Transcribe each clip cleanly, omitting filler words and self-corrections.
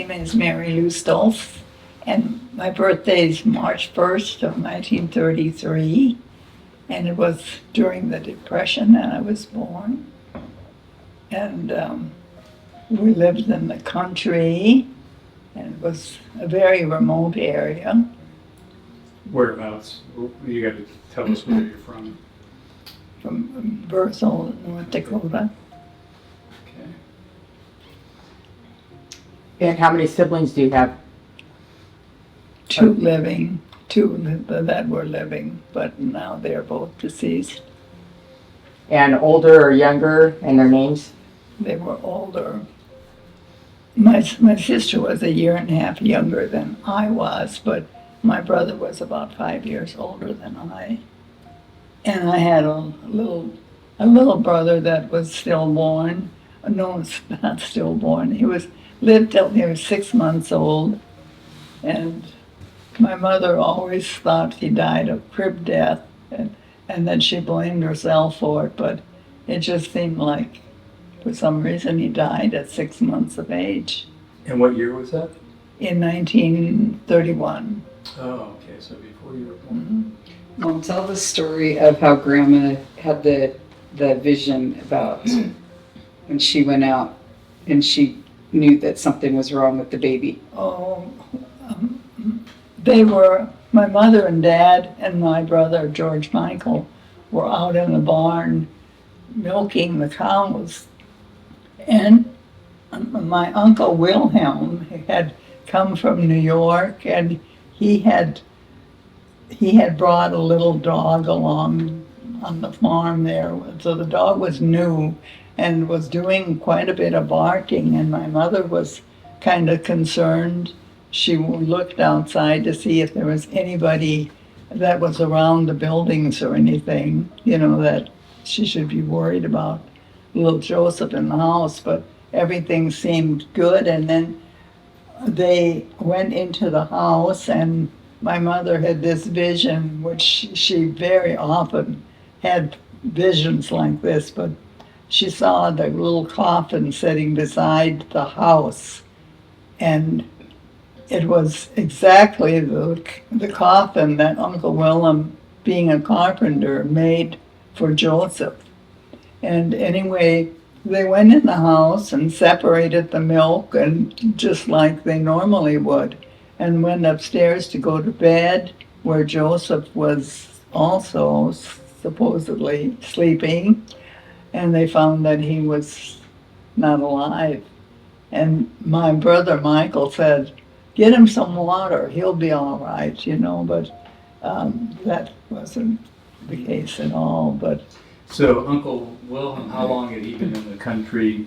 name is Mary Lou Stults, and my birthday is March 1st of 1933, and it was during the Depression that I was born. And we lived in the country, and it was a very remote area. Whereabouts? You got to tell us where you're from. From Berthold, North Dakota. Okay. And how many siblings do you have? Two that were living, but now they're both deceased. And older or younger, and their names? They were older. My sister was a year and a half younger than I was, but my brother was about 5 years older than I. And I had a little brother that was stillborn. No, it's not stillborn. He lived till he was 6 months old, and my mother always thought he died of crib death, and then she blamed herself for it, but it just seemed like for some reason he died at 6 months of age. And what year was that? In 1931. Oh, okay, so before you were born. Mm-hmm. Well, tell the story of how Grandma had the vision about when she went out and she knew that something was wrong with the baby. Oh, my mother and dad and my brother, George Michael, were out in the barn milking the cows. And my uncle Wilhelm had come from New York, and he had brought a little dog along on the farm there. So the dog was new and was doing quite a bit of barking, and my mother was kind of concerned. She looked outside to see if there was anybody that was around the buildings or anything, that she should be worried about little Joseph in the house, but everything seemed good. And then they went into the house, and my mother had this vision, which she very often had visions like this, but she saw the little coffin sitting beside the house, and it was exactly the coffin that Uncle Willem, being a carpenter, made for Joseph. And anyway, they went in the house and separated the milk, and just like they normally would, and went upstairs to go to bed, where Joseph was also supposedly sleeping, and they found that he was not alive. And my brother Michael said, "Get him some water, he'll be all right," but that wasn't the case at all. But So Uncle Wilhelm, how long had he been in the country?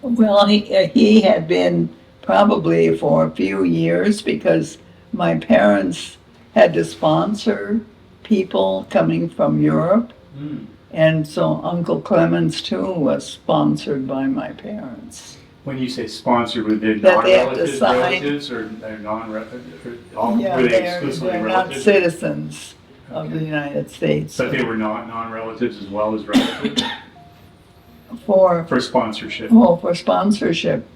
well, he had been probably for a few years, because my parents had to sponsor people coming from Europe. Mm. And so Uncle Clemens too was sponsored by my parents. When you say sponsor, were they That they have to non-relatives, sign. relatives, or they're non-relatives? Yeah, Were they they're exclusively not relatives? citizens of Okay. the United States. But they were not non-relatives as well as relatives For for sponsorship. for sponsorship,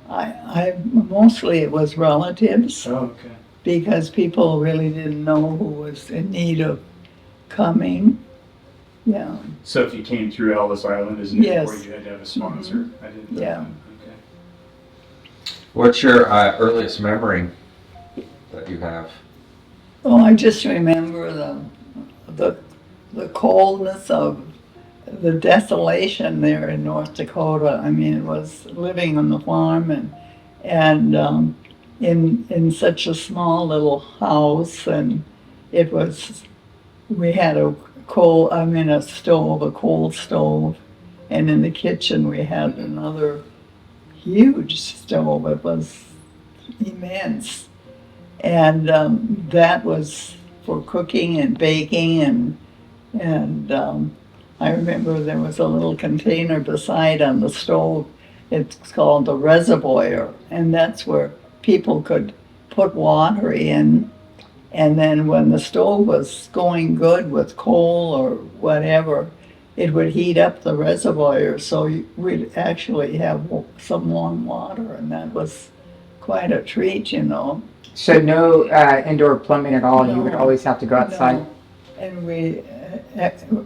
I mostly it was relatives, Oh, okay. because people really didn't know who was in need of coming. Yeah, So if you came through Ellis Island as an Yes. import, you had to have a sponsor. I didn't know Yeah. that. Okay. What's your earliest memory that you have? well, I just remember the coldness of the desolation there in North Dakota. I mean, it was living on the farm and in such a small little house, and we had a stove, a coal stove, and in the kitchen we had another huge stove. It was immense, and that was for cooking and baking, and I remember there was a little container beside on the stove. It's called the reservoir, and that's where people could put water in, and then when the stove was going good with coal or whatever, it would heat up the reservoir, so we'd actually have some warm water, and that was quite a treat, you know. So no indoor plumbing at all. You would No. always have to go outside. No. And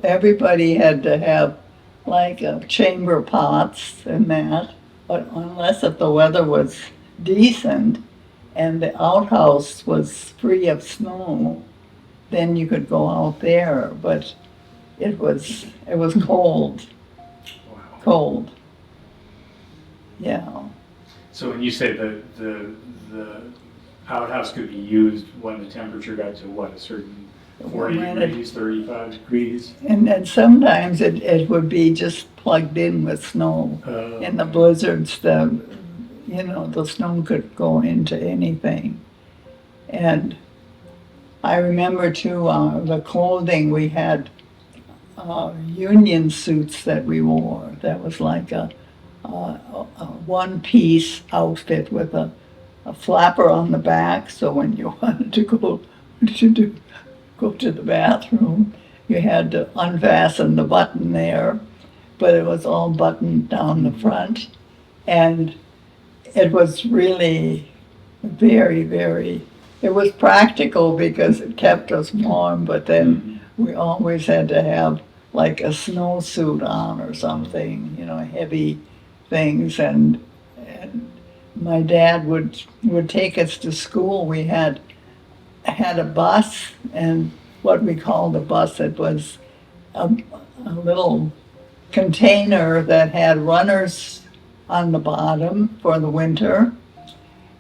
everybody had to have like chamber pots and that, but unless if the weather was decent and the outhouse was free of snow, then you could go out there, but it was cold, Wow. cold. Yeah. So when you say the outhouse could be used when the temperature got to what, a certain 40 When it- degrees, 35 degrees? And then sometimes it would be just plugged in with snow. In the blizzards, the snow could go into anything. And I remember too, the clothing we had, union suits that we wore. That was like a one-piece outfit with a flapper on the back. So when you wanted to go to the bathroom, you had to unfasten the button there, but it was all buttoned down the front. And it was really very, very, it was practical because it kept us warm, but then we always had to have like a snowsuit on or something, heavy things. And my dad would take us to school. We had a bus, and what we called a bus, it was a little container that had runners on the bottom for the winter,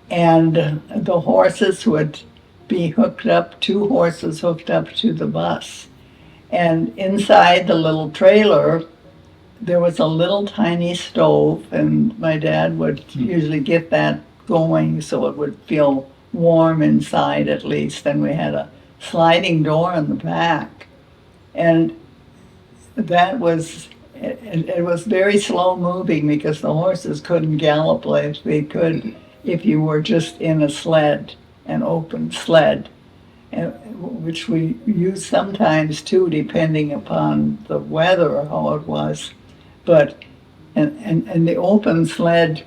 and the horses would be hooked up, two horses hooked up to the bus. And inside the little trailer, there was a little tiny stove, and my dad would usually get that going so it would feel warm inside at least. And we had a sliding door in the back. And that was, it was very slow moving because the horses couldn't gallop like they could if you were just in a sled, an open sled, which we used sometimes too, depending upon the weather or how it was. But, and the open sled,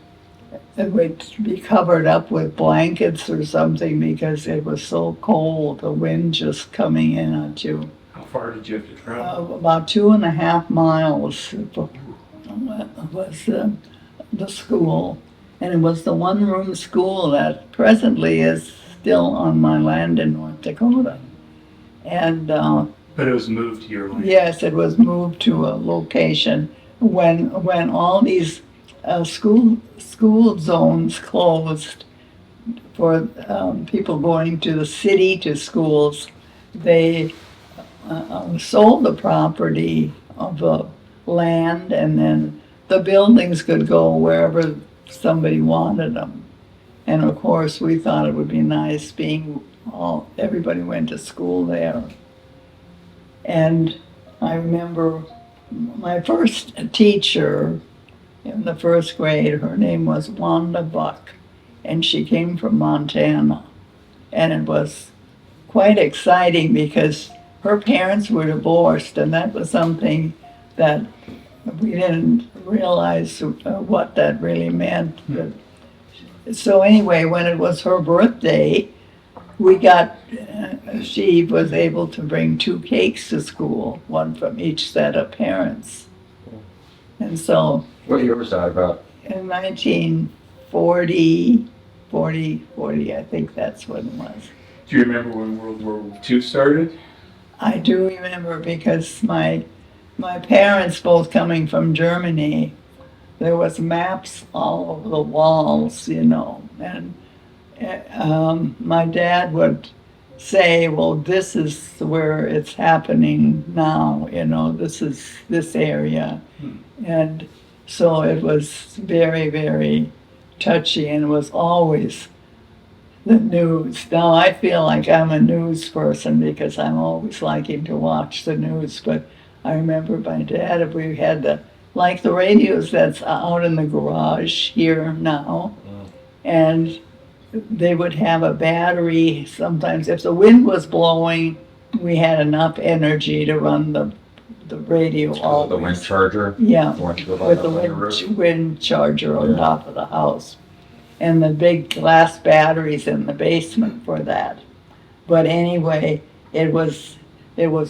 it would be covered up with blankets or something because it was so cold, the wind just coming in at you. How far did you have to travel? About 2.5 miles was the school. And it was the one-room school that presently is still on my land in North Dakota. And But it was moved to your land. yes, it was moved to a location when all these school zones closed for people going to the city to schools. They sold the property of the land, and then the buildings could go wherever somebody wanted them. And of course, we thought it would be nice everybody went to school there. And I remember my first teacher in the first grade, her name was Wanda Buck, and she came from Montana. And it was quite exciting because her parents were divorced, and that was something that we didn't realize what that really meant. So anyway, when it was her birthday, she was able to bring 2 cakes to school, one from each set of parents. And so What year was that about? in 1940, 40, I think that's what it was. Do you remember when World War II started? I do remember because my parents both coming from Germany, there was maps all over the walls, and my dad would say, well, this is where it's happening now, this is this area. And so it was very, very touchy, and it was always the news. Now I feel like I'm a news person because I'm always liking to watch the news, but I remember my dad, we had the radios that's out in the garage here now, and they would have a battery. Sometimes if the wind was blowing, we had enough energy to run the radio always. The wind charger? Yeah, The one you go with on the the roof? wind charger on Yeah. top of the house. and the big glass batteries in the basement for that. But anyway, it was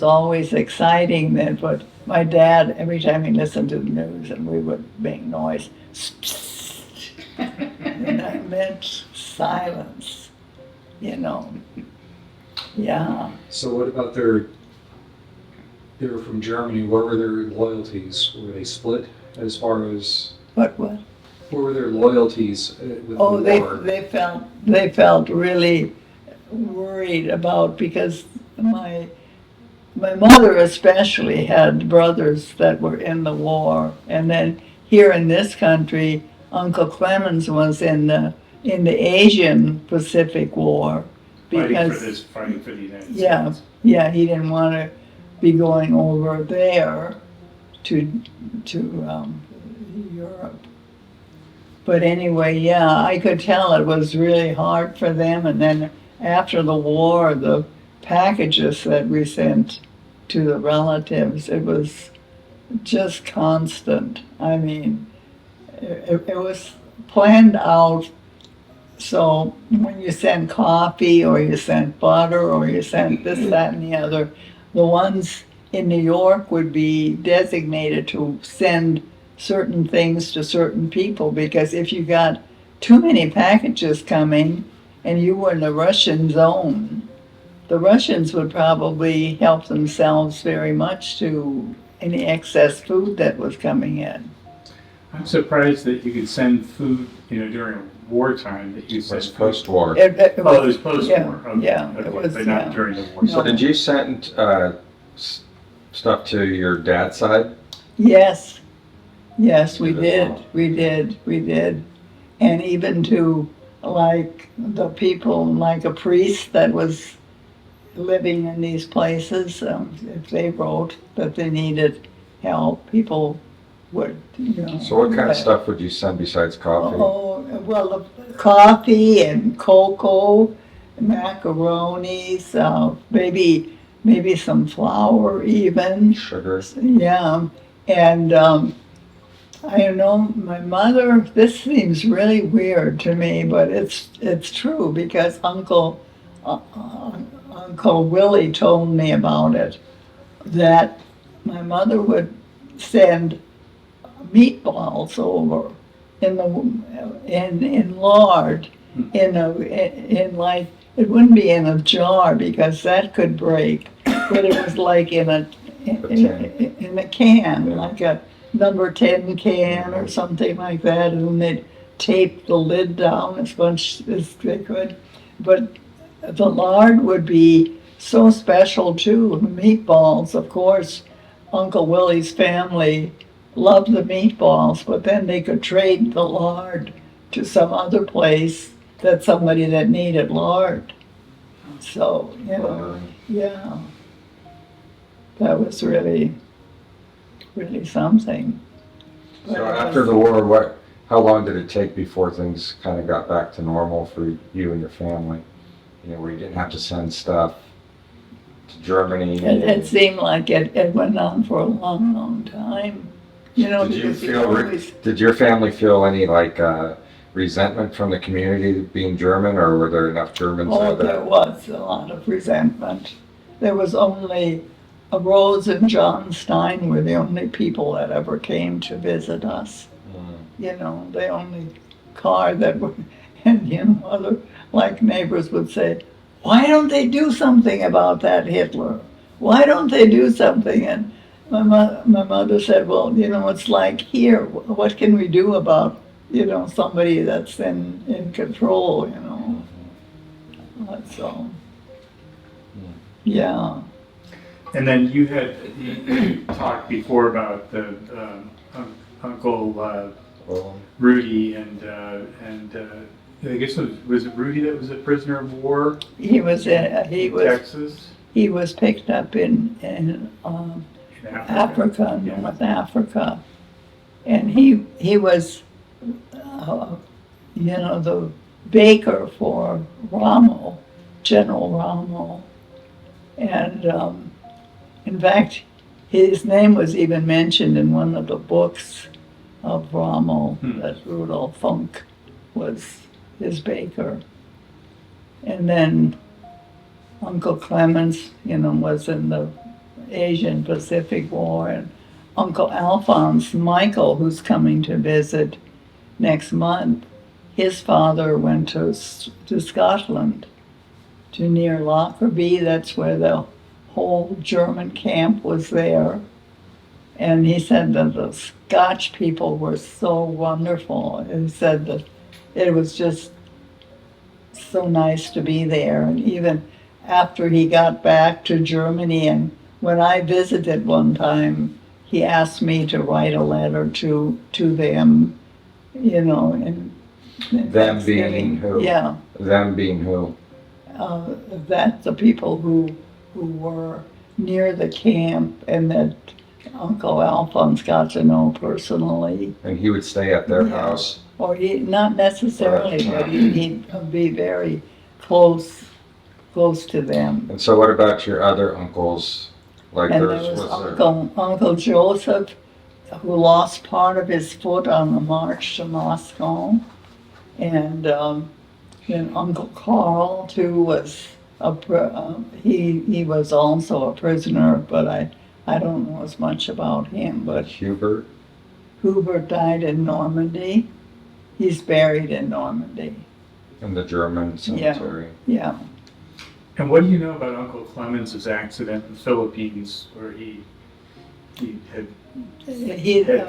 always exciting then, but my dad, every time he listened to the news and we would make noise, and that meant silence, you know. Yeah. So what about they were from Germany, what were their loyalties? Were they split as far as, What? what were their loyalties with Oh, the war? they felt really worried about, because my mother especially had brothers that were in the war, and then here in this country, Uncle Clemens was in the Asian Pacific War because Fighting for the United yeah, States. yeah, he didn't want to be going over there to Europe. But anyway, yeah, I could tell it was really hard for them. And then after the war, the packages that we sent to the relatives, it was just constant. I mean, it was planned out. So when you send coffee or you send butter or you send this, that, and the other, the ones in New York would be designated to send certain things to certain people, because if you got too many packages coming and you were in the Russian zone, the Russians would probably help themselves very much to any excess food that was coming in. I'm surprised that you could send food, during wartime, that you It was sent. post-war. It was post-war. Yeah, Okay, yeah, okay, it was, but not yeah. during the war. No. So did you send stuff to your dad's side? Yes, yes, we Did did, we did. And even to like the people, like a priest that was living in these places, if they wrote that they needed help, people would, So what kind do of that. stuff would you send besides coffee? Oh, well, the coffee and cocoa, macaronis, maybe some flour even. Sugar? Yeah, and I don't know, my mother, this seems really weird to me, but it's true, because Uncle Willie told me about it, that my mother would send meatballs over in lard, in like, it wouldn't be in a jar because that could break, but it was like in a can, Yeah. like a number 10 can or something like that, and they'd tape the lid down as much as they could. But the lard would be so special too. The meatballs, of course, Uncle Willie's family loved the meatballs, but then they could trade the lard to some other place somebody that needed lard. So, yeah, that was really, really something. But So it after was- the war, how long did it take before things kind of got back to normal for you and your family? Where you didn't have to send stuff to Germany? It seemed like it went on for a long, long time. Did you because feel, always, did your family feel any resentment from the community being German, or were there enough Germans oh, there there that? was a lot of resentment. There was only Rose and John Stein were the only people that ever came to visit us. The only car that would, and other like neighbors would say, why don't they do something about that Hitler? Why don't they do something? And my mother said, well, it's like here, what can we do about, somebody that's in control, So, yeah. And then you talked before about the Uncle Well, Rudy and I guess was it Rudy that was a prisoner of war He was in Texas? he was picked up in In Africa, Yeah. North Africa, and he was, the baker for Rommel, General Rommel, and in fact, his name was even mentioned in one of the books of Rommel Hmm. that Rudolf Funk was his baker. And then Uncle Clemens, was in the Asian Pacific War, and Uncle Alphonse Michael, who's coming to visit next month, his father went to Scotland, to near Lockerbie. That's where the whole German camp was there. And he said that the Scotch people were so wonderful. And he said that it was just so nice to be there. And even after he got back to Germany, and when I visited one time, he asked me to write a letter to them, and Them being who? Yeah, Them being who? that the people who were near the camp and that Uncle Alphonse got to know personally. And he would stay at their Yeah. house. Or not necessarily, but he'd be very close to them. And so what about your other uncles? Like And there there's, was was there? Uncle Joseph, who lost part of his foot on the march to Moscow. And then Uncle Carl, too, was he was also a prisoner, but I don't know as much about him. But Hubert? Hubert died in Normandy. He's buried in Normandy. In the German cemetery. Yeah. And what do you know about Uncle Clemens's accident in the Philippines where he had,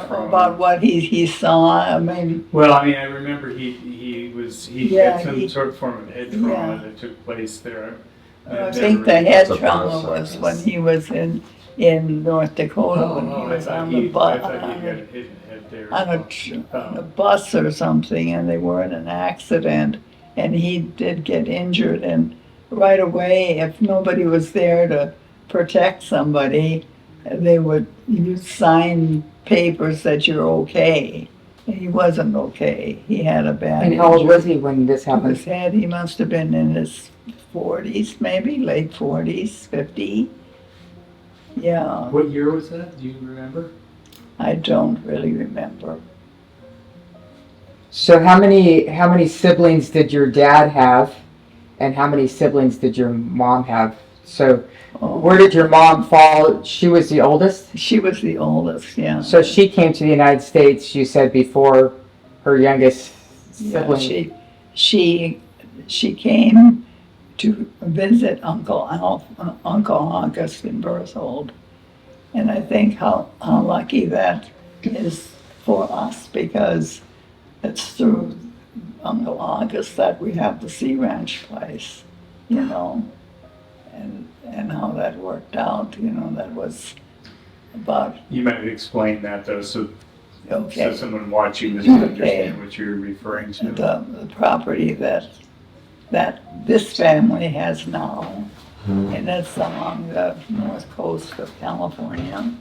About what he saw. I mean, well, I mean, I remember he Yeah, had some he- sort of form of head trauma Yeah. that took place there. I think the head That's a trauma process. was when he was in North Dakota, when he was on the I bus, thought he had hit his head there. on a bus or something, and they were in an accident, and he did get injured, and right away, if nobody was there to protect somebody, you sign papers that you're okay. And he wasn't okay. He had a bad And how old injury was he when this to happened? his head. He must have been in his 40s, maybe late 40s, 50. Yeah, What year was that? Do you remember? I don't really remember. So how many siblings did your dad have, and how many siblings did your mom have? So Oh, where did your mom fall? She was the oldest? she was the oldest, yeah. So she came to the United States, you said, before her youngest Yeah, sibling. she came to visit Uncle August in Berthold. And I think how lucky that is for us, because it's through Uncle August that we have the Sea Ranch place, and how that worked out, that was about, You might explain that though, so okay. someone watching doesn't understand what you're referring to. The property that this family has now, and it's along the north coast of California.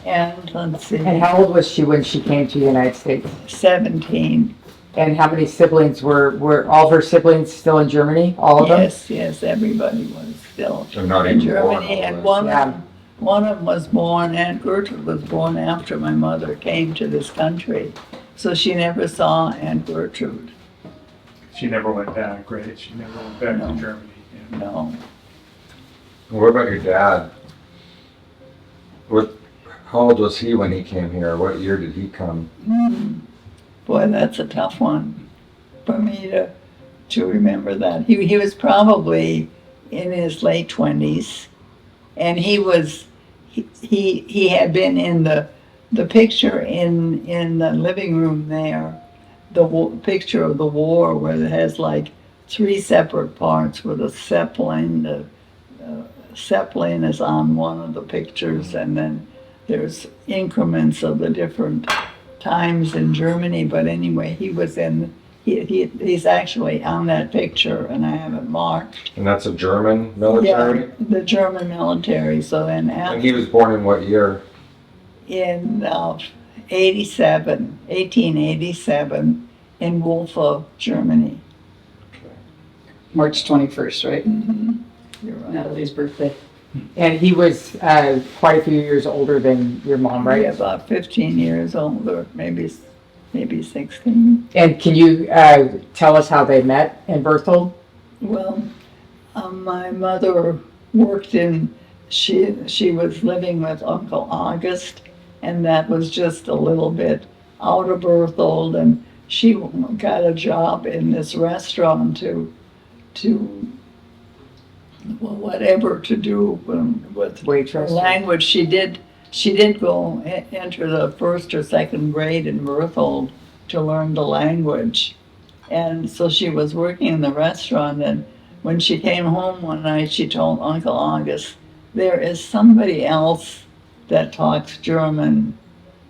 And let's see, And how old was she when she came to the United States? 17. And how many siblings were all of her siblings still in Germany? All of them? Yes, everybody was still They're not in even born Germany, and all one of them was born, Aunt Gertrude was born after my mother came to this country, so she never saw Aunt Gertrude. She never went back, right? She never went back No. to Germany. Yeah. No. What about your dad? How old was he when he came here? What year did he come? Boy, that's a tough one for me to remember that. He was probably in his late 20s, and he had been in the picture in the living room there, picture of the war where it has like 3 separate parts with a Zeppelin. The Zeppelin is on one of the pictures, and then there's increments of the different times in Germany. But anyway, he was he's actually on that picture, and I have it marked. And that's a German military? Yeah, the German military. So then And he was born in what year? in 1887 in Wolfa, Germany. March 21st, right? You're right. Natalie's birthday. And he was quite a few years older than your mom, right? Yeah, about 15 years older, maybe maybe 16. And can you tell us how they met in Berthold? Well, my mother worked in, she was living with Uncle August, and that was just a little bit out of Berthold, and she got a job in this restaurant to well, whatever to do with Waitress. language. She did go enter the first or second grade in Berthold to learn the language. And so she was working in the restaurant, and when she came home one night, she told Uncle August, there is somebody else that talks German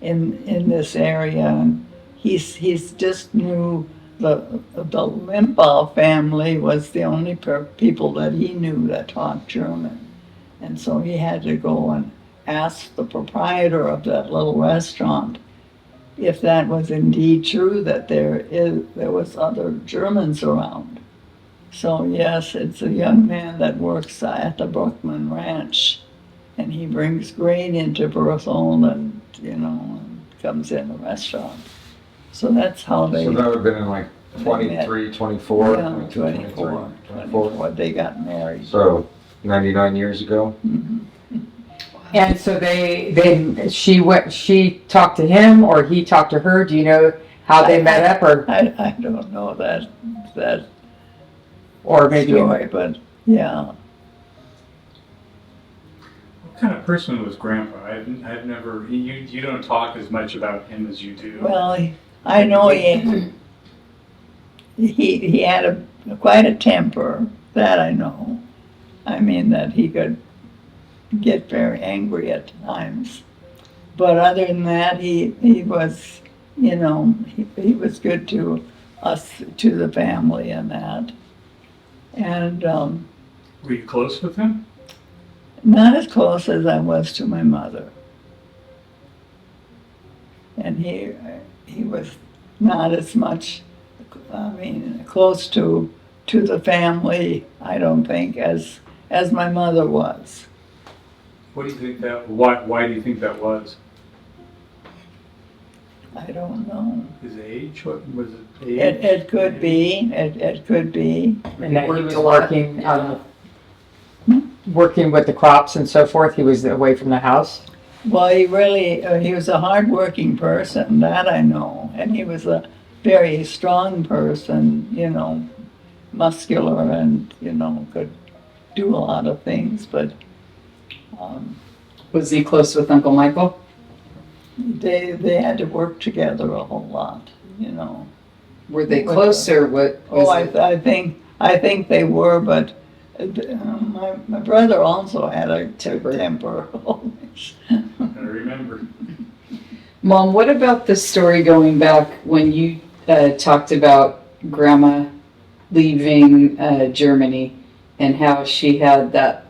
in this area. And he's just knew the Limbaugh family was the only people that he knew that talked German. And so he had to go and ask the proprietor of that little restaurant if that was indeed true, that there was other Germans around. So yes, it's a young man that works at the Brookman Ranch, and he brings grain into Berthold, and and comes in the restaurant. So that's how they. So that would have been in like 23, 24, Yeah, 22, 24, 23, 24. They got married. So 99 years ago? And so she talked to him, or he talked to her. Do you know how they met up, or I don't know that maybe? story, but yeah. What kind of person was Grandpa? I've never, you don't talk as much about him as you do. Well, I know he had quite a temper, that I know. I mean, that he could get very angry at times. But other than that, he was, he was good to us, to the family and that. And Were you close with him? not as close as I was to my mother. And he was not as much, close to the family, I don't think, as my mother was. What do you think why do you think that was? I don't know. His age? What was it? Age? It could be, it could be. And that he was Worked a lot. working working with the crops and so forth. He was away from the house. Well, he was a hard-working person, that I know. And he was a very strong person, muscular and, could do a lot of things. But Was he close with Uncle Michael? they had to work together a whole lot, Were they close, or what was Oh, it? I think they were, but my brother also had a temper always. I remember. Mom, what about the story going back when you talked about Grandma leaving Germany and how she had that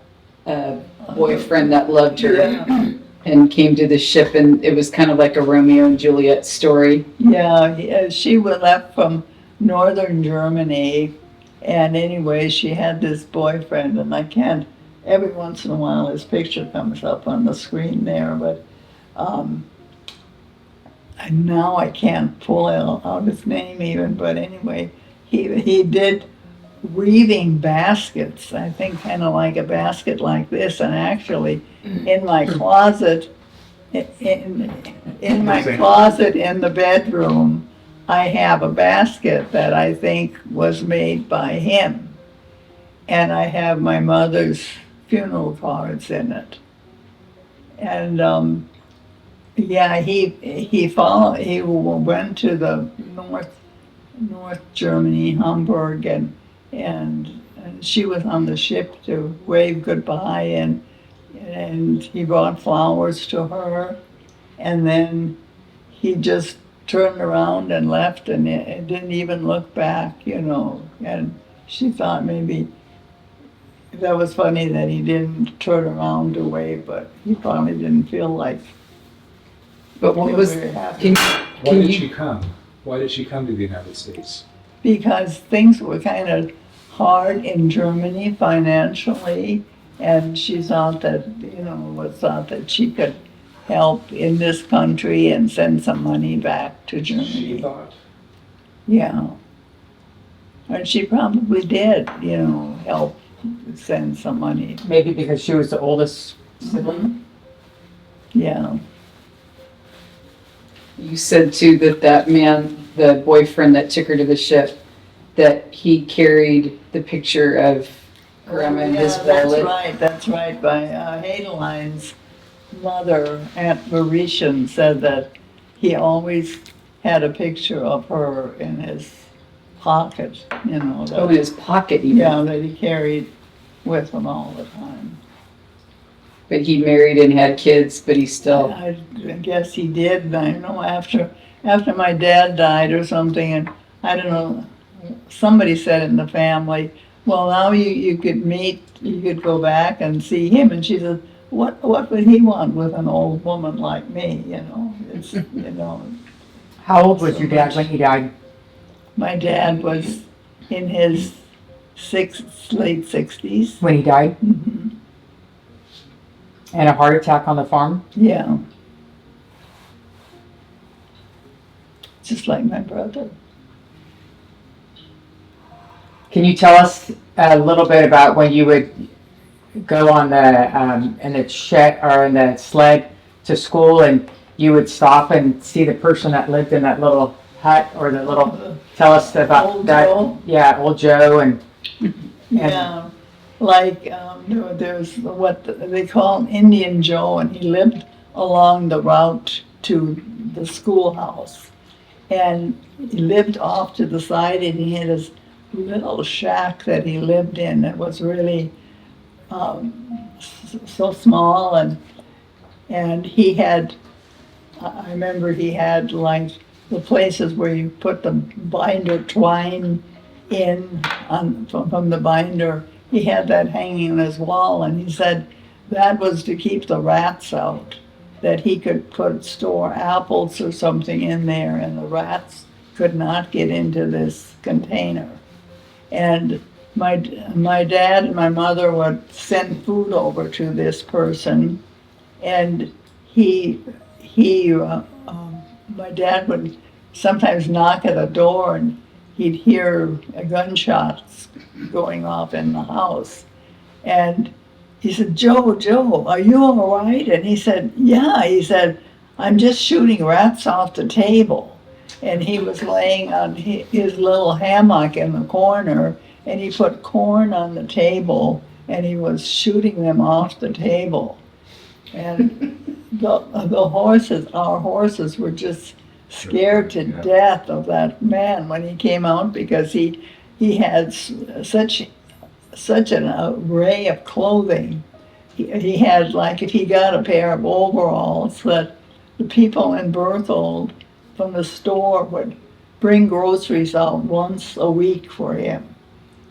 boyfriend that loved her Yeah. and came to the ship, and it was kind of like a Romeo and Juliet story? Yeah, she was left from northern Germany, and anyway, she had this boyfriend, and I can't, every once in a while his picture comes up on the screen there, but and now I can't pull out his name even, but anyway, he did weaving baskets, I think kind of like a basket like this, and actually in my closet, in my closet in the bedroom, I have a basket that I think was made by him. And I have my mother's funeral cards in it. And yeah, he went to the North Germany, Hamburg, and she was on the ship to wave goodbye, and he brought flowers to her, and then he just turned around and left, and it didn't even look back, and she thought maybe that was funny that he didn't turn around to wave, but he probably didn't feel like But what was? very happy. Can Why did you? she come? Why did she come to the United States? Because things were kind of hard in Germany financially, and she thought that, thought that she could help in this country and send some money back to She Germany. thought. Yeah. And she probably did, help send some money. Maybe because she was the oldest sibling? Yeah. You said too that man, the boyfriend that took her to the ship, that he carried the picture of Grandma in his wallet. That's right. By Hadeline's mother, Aunt Mauritian, said that he always had a picture of her in his pocket, Oh, in his pocket even. yeah, that he carried with him all the time. But he married and had kids, but he still. I guess he did, and I know after my dad died or something, and I don't know, somebody said in the family, well, now you could go back and see him, and she said, what would he want with an old woman like me, it's, How old was your dad when he died? my dad was in his late 60s. When he died? Mhm. And a heart attack on the farm? Yeah. Just like my brother. Can you tell us a little bit about when you would go on in the shed or in the sled to school, and you would stop and see the person that lived in that little hut or the little? Tell us about Old that. Joe? Yeah, old Joe and Yeah, like there's what they call Indian Joe, and he lived along the route to the schoolhouse. And he lived off to the side, and he had his little shack that he lived in that was really so small, and he had, I remember he had like the places where you put the binder twine in from the binder. He had that hanging on his wall, and he said that was to keep the rats out, that he could store apples or something in there, and the rats could not get into this container. And my dad and my mother would send food over to this person, and my dad would sometimes knock at a door, and he'd hear gunshots going off in the house. And he said, Joe, are you all right? And he said, yeah. He said, I'm just shooting rats off the table. And he was laying on his little hammock in the corner, and he put corn on the table, and he was shooting them off the table. And the horses, our horses, were just scared to death of that man when he came out, because he had such an array of clothing. He had, like, if he got a pair of overalls, that the people in Berthold from the store would bring groceries out once a week for him.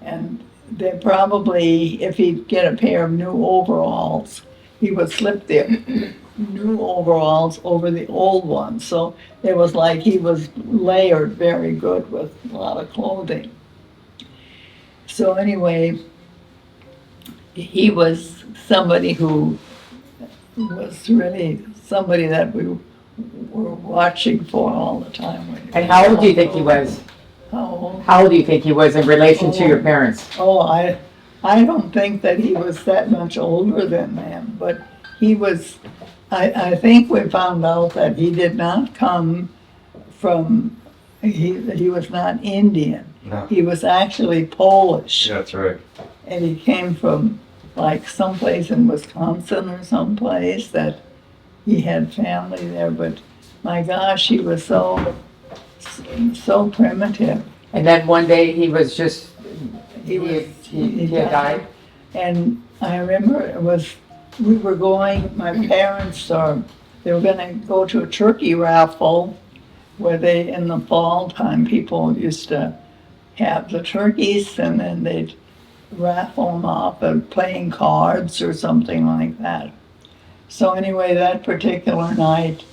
And they probably, if he'd get a pair of new overalls, he would slip the new overalls over the old ones. So it was like he was layered very good with a lot of clothing. So anyway, he was somebody who was really somebody that we were watching for all the time. And how old do you think he was? How old? How old do you think he was in relation to your parents? Oh, I don't think that he was that much older than them, but he was, I think we found out that he did not come from, he was not Indian. No. He was actually Polish. Yeah, that's right. And he came from like someplace in Wisconsin or someplace that he had family there, but my gosh, he was so primitive. And then one day he was just, He had died? And I remember we were going, my parents, they were gonna go to a turkey raffle where in the fall time, people used to have the turkeys, and then they'd raffle them off of playing cards or something like that. So anyway, that particular night,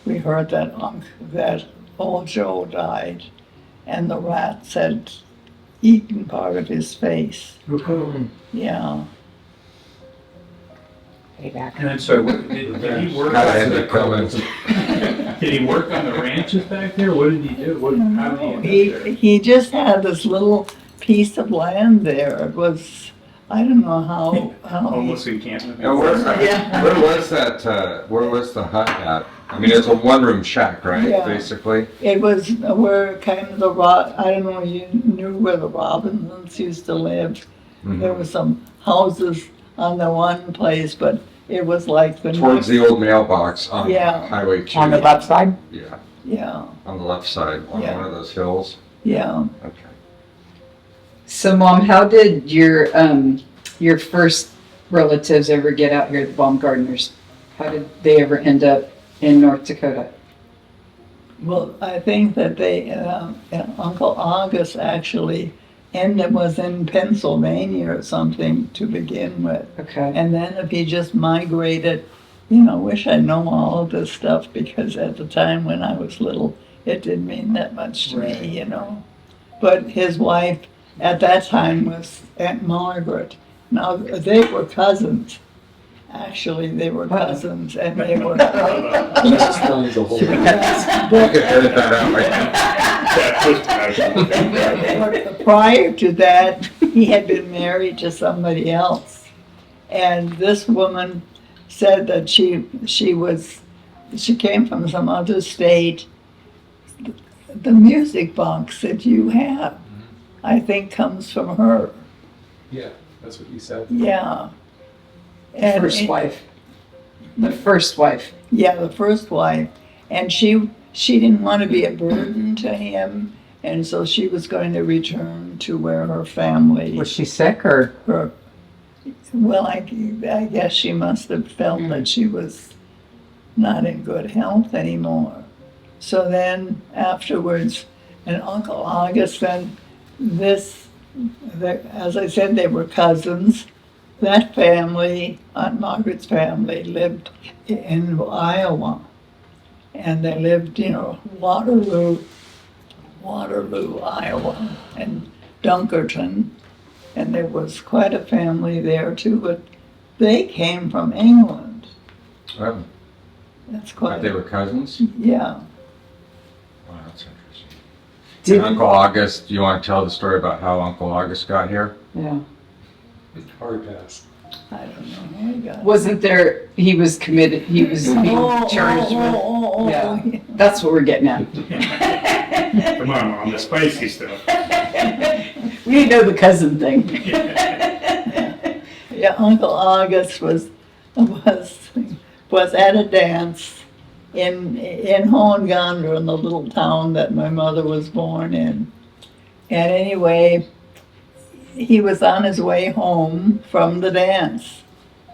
we heard that old Joe died, and the rats had eaten part of his face. Yeah. Payback. And I'm sorry, did he work? How did it come in? Did he work on the ranches back there? What did he do? How did he end up there? He just had this little piece of land there. It was, I don't know how. Almost encampment. Now, where Yeah. was that, where was the hut at? I mean, it's a one-room shack, right, Yeah. basically? It was where kind of I don't know, you knew where the Robinsons used to live. Mhm. There were some houses on the one place, but it was like the. Towards the old mailbox on Yeah. Highway 2. On the left side? Yeah, Yeah, on the left side, on Yeah. one of those hills. yeah. Okay. So, Mom, how did your first relatives ever get out here, the Baumgartners? How did they ever end up in North Dakota? Well, I think that Uncle August actually was in Pennsylvania or something to begin with. Okay. And then if he just migrated, wish I know all of this stuff because at the time when I was little, it didn't mean that much to me. But his wife at that time was Aunt Margaret. Now, they were cousins. Actually, they were cousins and they were. That explains the whole. You can edit that out, right? Prior to that, he had been married to somebody else. And this woman said that she came from some other state. The music box that you have, I think, comes from her. Yeah, that's what you said. Yeah. First wife. The first wife. Yeah, the first wife. And she didn't want to be a burden to him. And so she was going to return to where her family. Was she sick or? Well, I guess she must have felt that she was not in good health anymore. So then afterwards, and Uncle August, then as I said, they were cousins. That family, Aunt Margaret's family, lived in Iowa. And they lived, Waterloo, Iowa, and Dunkerton. And there was quite a family there too, but they came from England. Well, That's quite. they were cousins? Yeah. Wow, that's interesting. And Uncle August, do you want to tell the story about how Uncle August got here? Yeah. Hard pass. I don't know how he got. Wasn't there, he was committed, he was being charged with, yeah. That's what we're getting at. Come on, Mom, the spicy stuff. We didn't know the cousin thing. Yeah, Uncle August was at a dance in Hohengander, in the little town that my mother was born in. And anyway, he was on his way home from the dance,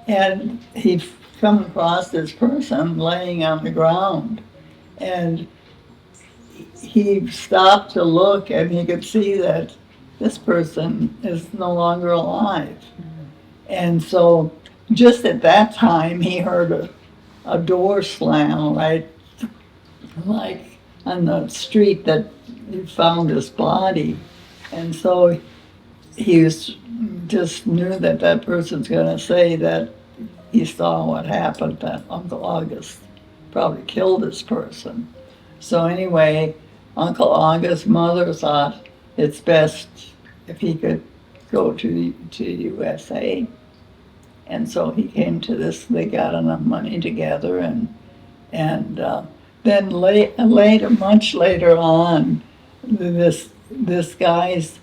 and he come across this person laying on the ground, and he stopped to look, and he could see that this person is no longer alive. And so just at that time, he heard a door slam right like on the street that he found his body. And so he just knew that that person's going to say that he saw what happened, that Uncle August probably killed this person. So anyway, Uncle August's mother thought it's best if he could go to USA. And so he came to this, they got enough money together, and then later, much later on, this guy's,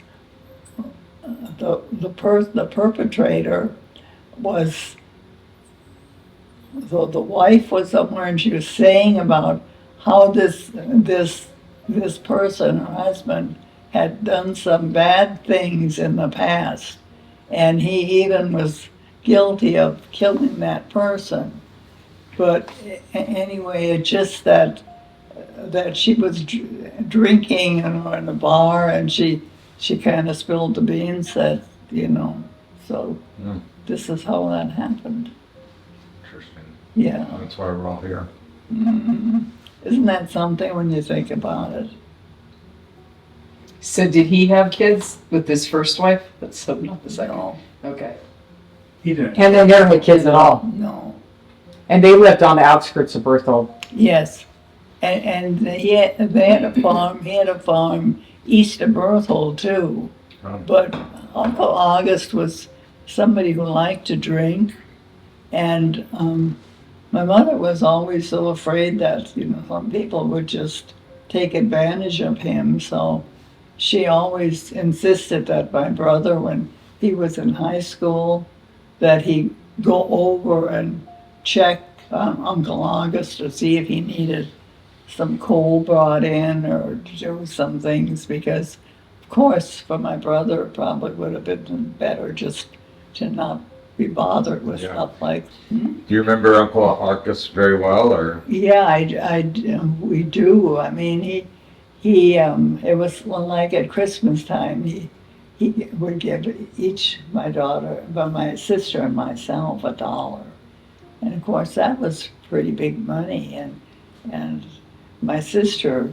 the perpetrator was, the wife was somewhere, and she was saying about how this person, her husband, had done some bad things in the past, and he even was guilty of killing that person. But anyway, it's just that she was drinking in a bar, and she kind of spilled the beans, that so this is how that happened. Interesting. Yeah. That's why we're all here. Mm-hmm. Isn't that something when you think about it? So did he have kids with his first wife? That's not the second. No, Okay. He didn't. And they never had kids at all. no. And they lived on the outskirts of Berthold. Yes. And they had a farm, he had a farm east of Berthold too. Oh. But Uncle August was somebody who liked to drink. And my mother was always so afraid that, some people would just take advantage of him. So she always insisted that my brother, when he was in high school, that he go over and check on Uncle August to see if he needed some coal brought in or do some things, because of course for my brother it probably would have been better just to not be bothered with Yeah. stuff like. Do you remember Uncle Arcus very well, or? Yeah, we do. I mean, it was like at Christmas time, he would give each, my sister and myself, $1. And of course, that was pretty big money. And my sister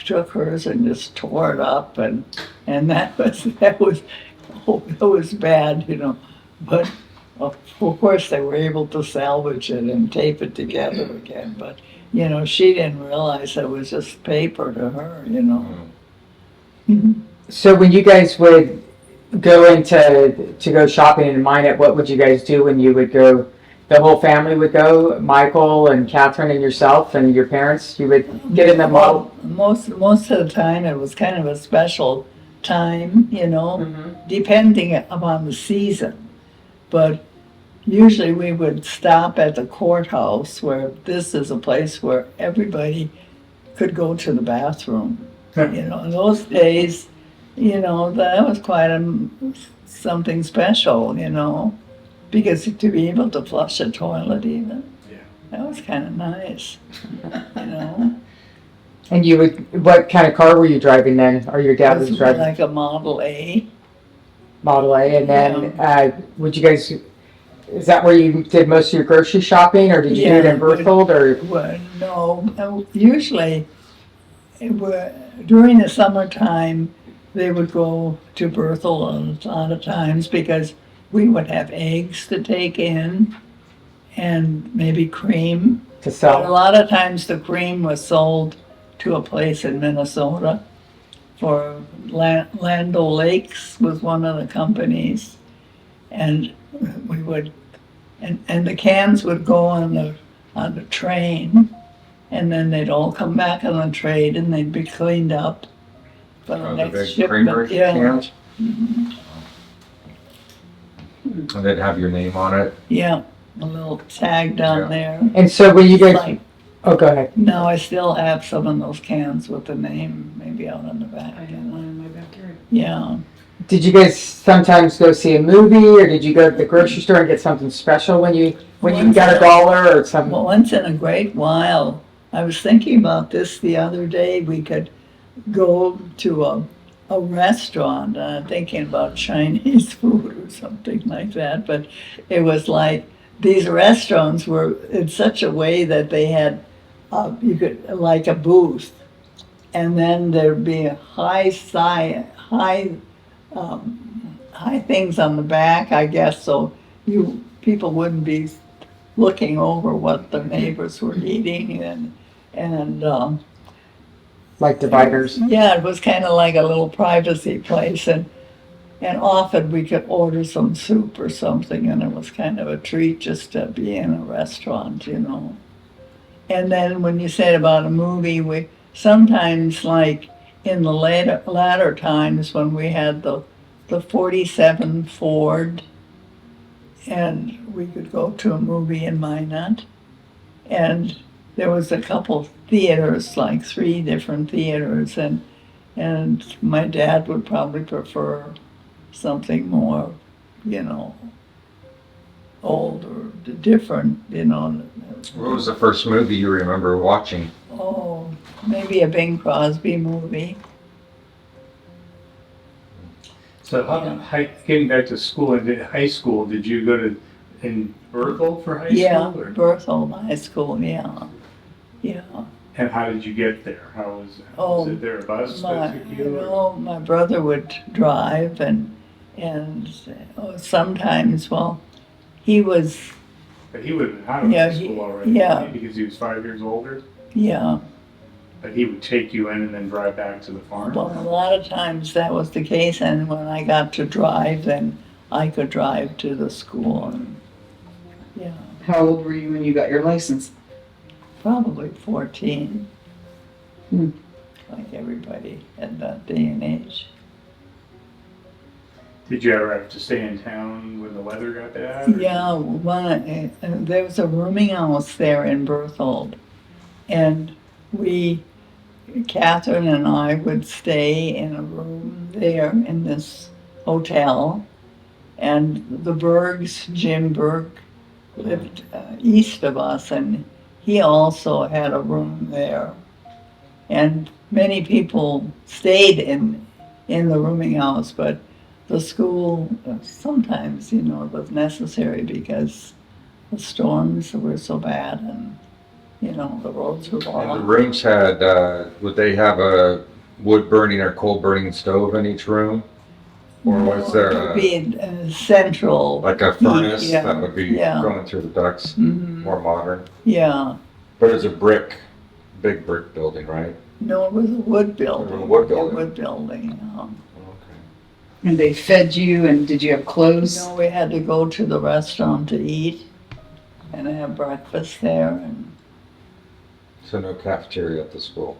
took hers and just tore it up, and that was bad. But of course, they were able to salvage it and tape it together again. But she didn't realize it was just paper to her. So when you guys would go into to go shopping in Minot, what would you guys do when you would go? The whole family would go, Michael and Catherine and yourself and your parents. You would get in the mall. Most of the time, it was kind of a special time, depending upon the season. But usually we would stop at the courthouse, where this is a place where everybody could go to the bathroom. In those days, that was quite something special, because to be able to flush a toilet even, that was kind of nice, And you would, what kind of car were you driving then? Or your dad It was was driving like a Model A. Model A? And then would you guys, is that where you did most of your grocery shopping, or did you do it in Berthold? Or Well, no, usually during the summertime, they would go to Berthold a lot of times, because we would have eggs to take in and maybe cream. to But a sell? lot of times the cream was sold to a place in Minnesota. For Land O'Lakes was one of the companies. And we would, and the cans would go on the train, and then they'd all come back on the train and they'd be cleaned up for the The next big shipment. creamery Yeah, cans? And they'd have your name on it? yeah, a little tag down Yeah. there. And so when you It's guys, like, oh, go ahead. no, I still have some of those cans with the name maybe out on the back. I have one in my backyard. Yeah. Did you guys sometimes go see a movie, or did you go to the grocery store and get something special when you got $1 or something? Well, once in a great while, I was thinking about this the other day, we could go to a restaurant, thinking about Chinese food or something like that, but it was like, these restaurants were in such a way that they had, you could, like a booth, and then there'd be a high things on the back, I guess, so people wouldn't be looking over what the neighbors were eating, and Like dividers? yeah, it was kind of like a little privacy place, and often we could order some soup or something, and it was kind of a treat just to be in a restaurant. And then when you said about a movie, we sometimes, like in the latter times when we had the 47 Ford, and we could go to a movie in Minot, and there was a couple theaters, like 3 different theaters, and my dad would probably prefer something more, old or different. What was the first movie you remember watching? Oh, maybe a Bing Crosby movie. So getting back to school, and high school, did you go in Berthold for high Yeah, school? Or? Berthold High School, yeah. Yeah. And how did you get there? Was it there a bus that took you? Or? My brother would drive, and sometimes, well, he was But he would have been out of Yeah, high he- school already, yeah. right? Because he was 5 years older. Yeah. But he would take you in and then drive back to the farm. Well, a lot of times that was the case, and when I got to drive, then I could drive to the school. And, yeah, How old were you when you got your license? probably 14. Hmm. Like everybody at that day and age. Did you ever have to stay in town when the weather got bad? or- Yeah, there was a rooming house there in Berthold, and Catherine and I would stay in a room there in this hotel, and the Bergs, Jim Berg, lived east of us, and he also had a room there. And many people stayed in the rooming house, but the school sometimes, it was necessary because the storms were so bad, and the roads were And the blocked. rooms had, would they have a wood burning or coal burning stove in each room? Or was there It would a, be a central. like a furnace yeah, that would be yeah. going through the ducts, Mhm. more modern? Yeah, But it's a big brick building, right? no, it was a wood building. A wood building. A wood building. Okay. And they fed you, and did you have clothes? No, we had to go to the restaurant to eat and have breakfast there, and So no cafeteria at the school?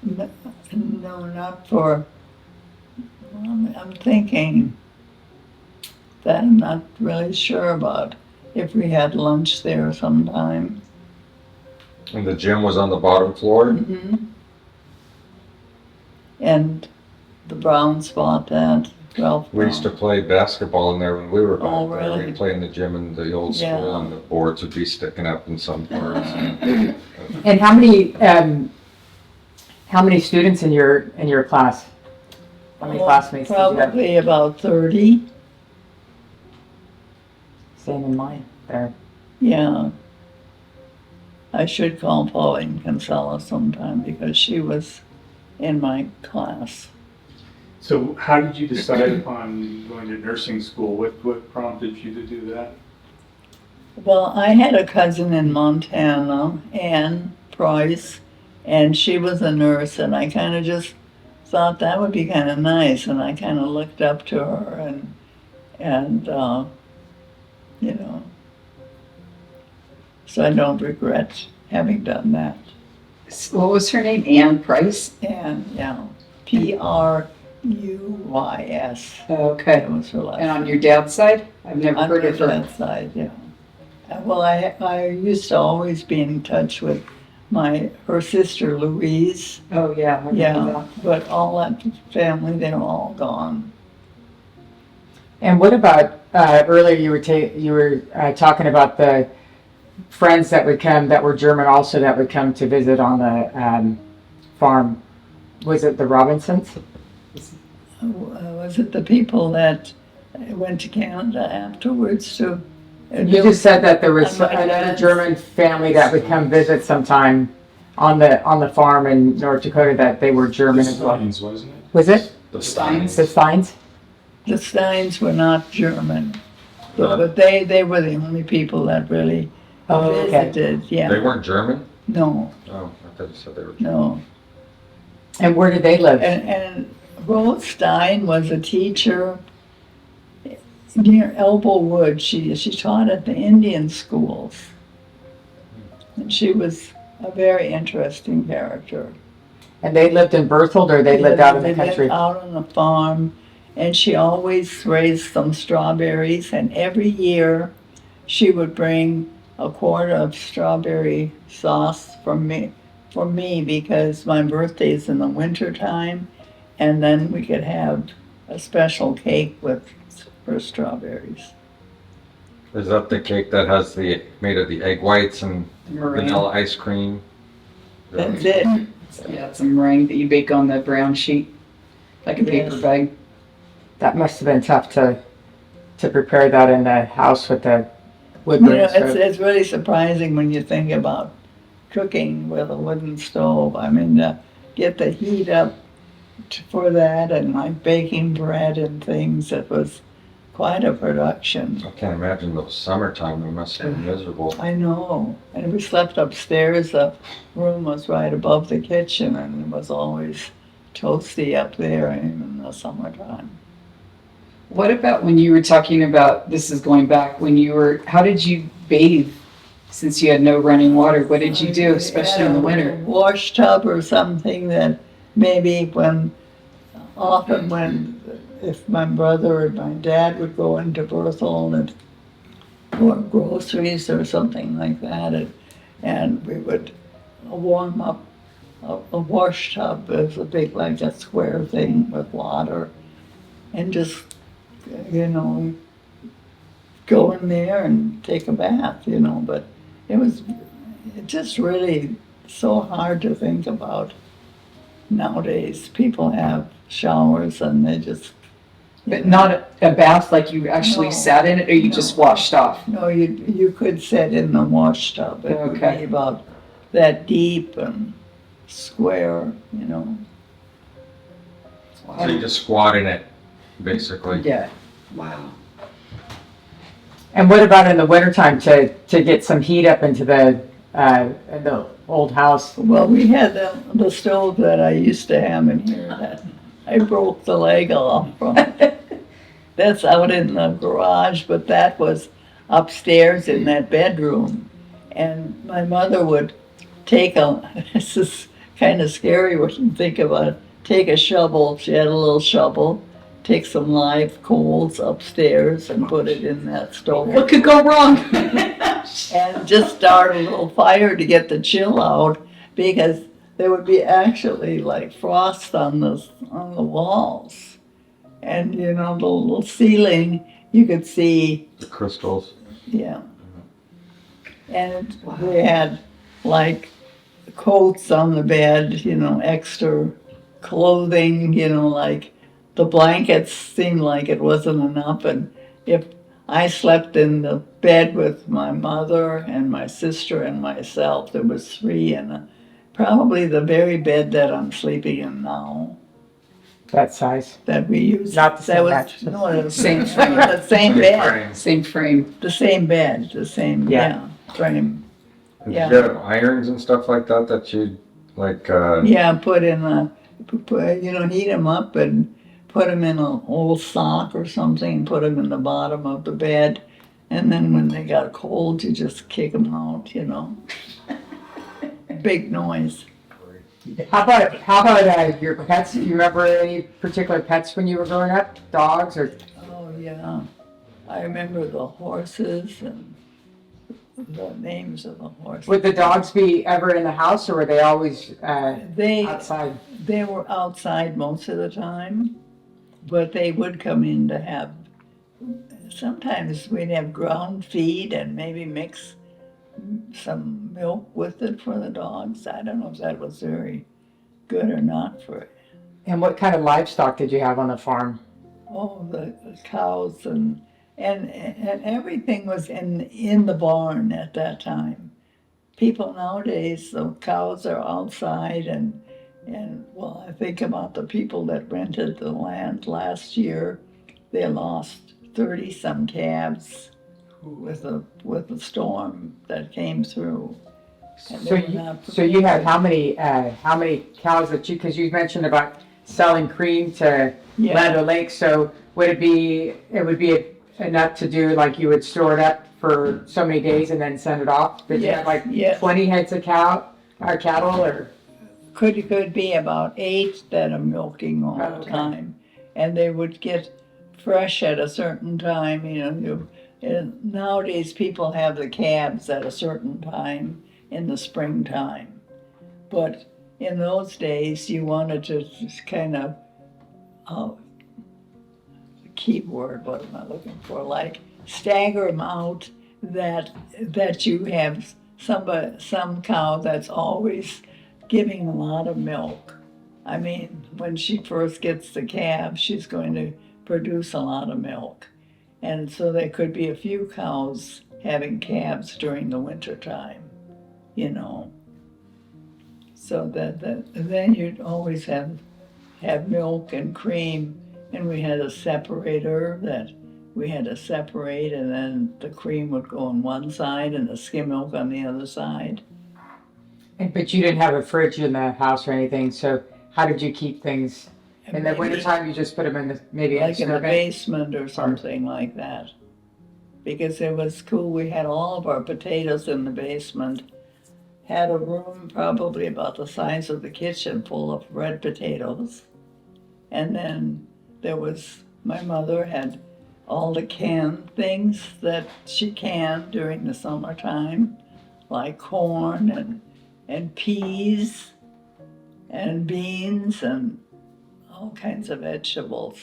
no, not for. I'm thinking that I'm not really sure about if we had lunch there sometime. And the gym was on the bottom floor? Hmm. And the brown spot at 12. We used to play basketball in there when we were Oh, back there. really? We'd play in the gym in the old school Yeah. and the boards would be sticking up in some parts. And how many students in your class? How many classmates did you have? Probably about 30. Same in mine there. Yeah. I should call Pauline Kinsella sometime because she was in my class. So how did you decide upon going to nursing school? What prompted you to do that? Well, I had a cousin in Montana, Ann Price, and she was a nurse, and I kind of just thought that would be kind of nice, and I kind of looked up to her, and so I don't regret having done that. What was her name? Ann Price? And Pruys. Okay. That was her last. And on your dad's side? I've never On heard of her. that side, yeah. Well, I used to always be in touch with her sister Louise. Oh, yeah. I remember Yeah, that. but all that family, they're all gone. And what about earlier? You were talking about the friends that would come that were German also that would come to visit on the farm. Was it the Robinsons? Was it the people that went to Canada afterwards to? You just said that there was On my another dad's- German family that would come visit sometime on the farm in North Dakota that they were The German as well. Steins, wasn't it? Was it The Steins? the Steins? The Steins were not German, but they were the only people that really Oh, okay. visited. Yeah. They weren't German? No, Oh, I thought you said they were German. no. And where did they live? And Rose Stein was a teacher near Elbow Wood. She taught at the Indian schools. And she was a very interesting character. And they lived in Berthold, or they lived out in the They country? lived out on the farm, and she always raised some strawberries, and every year she would bring a quart of strawberry sauce for me because my birthday's in the winter time, and then we could have a special cake with her strawberries. Is that the cake that has made of the egg whites and Meringue. vanilla ice cream? That's it. Yeah, it's a meringue that you bake on the brown sheet, like a Yes. paper bag. That must have been tough to prepare that in the house with the wood You burning know, stove. it's really surprising when you think about cooking with a wooden stove. I mean, get the heat up for that and like baking bread and things, it was quite a production. I can't imagine those summertime, they must have been miserable. I know. And we slept upstairs. The room was right above the kitchen, and it was always toasty up there in the summertime. What about when you were talking about, this is going back, how did you bathe since you had no running water? What did you do, especially in the A winter? wash tub or something that maybe if my brother or my dad would go into Berthold and for groceries or something like that, and we would warm up a wash tub. It was a big, like a square thing with water, and just, go in there and take a bath, but it was just really so hard to think about nowadays. People have showers and they just. But not a bath like you actually No, sat in it, or you just washed off? No, you could sit in the wash tub. It would Okay. be about that deep and square, So you just squat in it, basically. Yeah. Wow. And what about in the wintertime to get some heat up into the old house? Well, we had the stove that I used to have in here that I broke the leg off from. That's out in the garage, but that was upstairs in that bedroom. And my mother would this is kind of scary when you think about it, take a shovel, she had a little shovel, take some live coals upstairs and put it in that stove. What could go wrong? And just start a little fire to get the chill out, because there would be actually like frost on the walls. And the little ceiling, you could see, The crystals. yeah. And we had like coats on the bed, extra clothing, like the blankets seemed like it wasn't enough. And if I slept in the bed with my mother and my sister and myself, there was three, and probably the very bed that I'm sleeping in now That size. that we used. Not the same that was mattress. no, it was Same the same bed, Frame. Same frame. the same bed, the same Yeah. frame. Did Yeah. you have irons and stuff like that you'd like, Yeah, put in heat them up and put them in an old sock or something, and put them in the bottom of the bed, and then when they got cold, you just kick them out. Big noise. How about your pets? Do you remember any particular pets when you were growing up? Dogs or? Oh yeah, I remember the horses and the names of the horses. Would the dogs be ever in the house, or were they always They outside? They were outside most of the time, but they would come in to have. Sometimes we'd have ground feed and maybe mix some milk with it for the dogs. I don't know if that was very good or not for it. And what kind of livestock did you have on the farm? Oh, the cows and everything was in the barn at that time. People nowadays, the cows are outside and well, I think about the people that rented the land last year. They lost 30 some calves with a storm that came through. And So they were not you had how many cows because you mentioned about selling cream to Yeah. Land O'Lakes. So would it would be enough to do like you would store it up for so many days and then send it off? Did you have like Yes. 20 heads of cattle or? Could be about 8 that are milking all the Okay. time, and they would get fresh at a certain time. And nowadays people have the calves at a certain time in the springtime, but in those days you wanted to just kind of keyword, what am I looking for? Like stagger them out that you have some cow that's always giving a lot of milk. I mean, when she first gets the calf, she's going to produce a lot of milk. And so there could be a few cows having calves during the winter time, So that then you'd always have milk and cream, and we had a separator that we had to separate, and then the cream would go on one side and the skim milk on the other side. But you didn't have a fridge in the house or anything, so how did you keep things? In the wintertime, you just put them in the, maybe Like in the snow bank? basement or something like that. Because it was cool, we had all of our potatoes in the basement. Had a room probably about the size of the kitchen full of red potatoes. And then there was, my mother had all the canned things that she canned during the summertime, like corn and peas and beans and all kinds of vegetables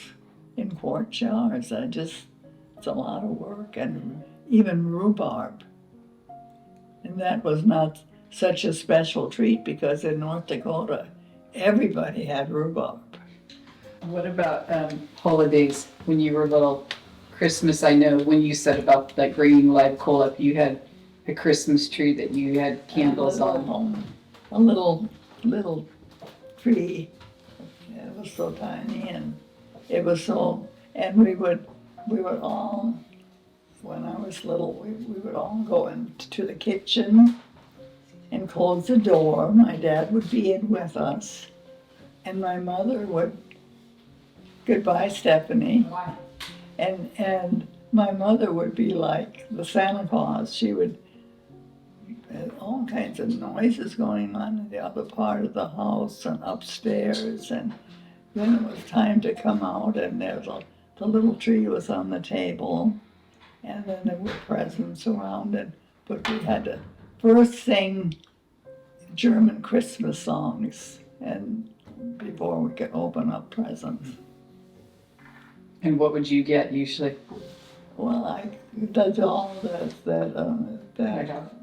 in quart jars. It's a lot of work, and even rhubarb. And that was not such a special treat because in North Dakota, everybody had rhubarb. What about holidays when you were little? Christmas, I know when you said about like bringing live coal up, you had a Christmas tree that you had candles on. A little tree. It was so tiny, and it was so, and we would all, when I was little, we would all go into the kitchen and close the door. My dad would be in with us, and my mother would, goodbye, Stephanie. And my mother would be like the Santa Claus. She would have all kinds of noises going on in the other part of the house and upstairs. And then it was time to come out, and the little tree was on the table, and then there were presents around it. But we had to first sing German Christmas songs, and before we could open up presents. And what would you get usually? Well, the doll that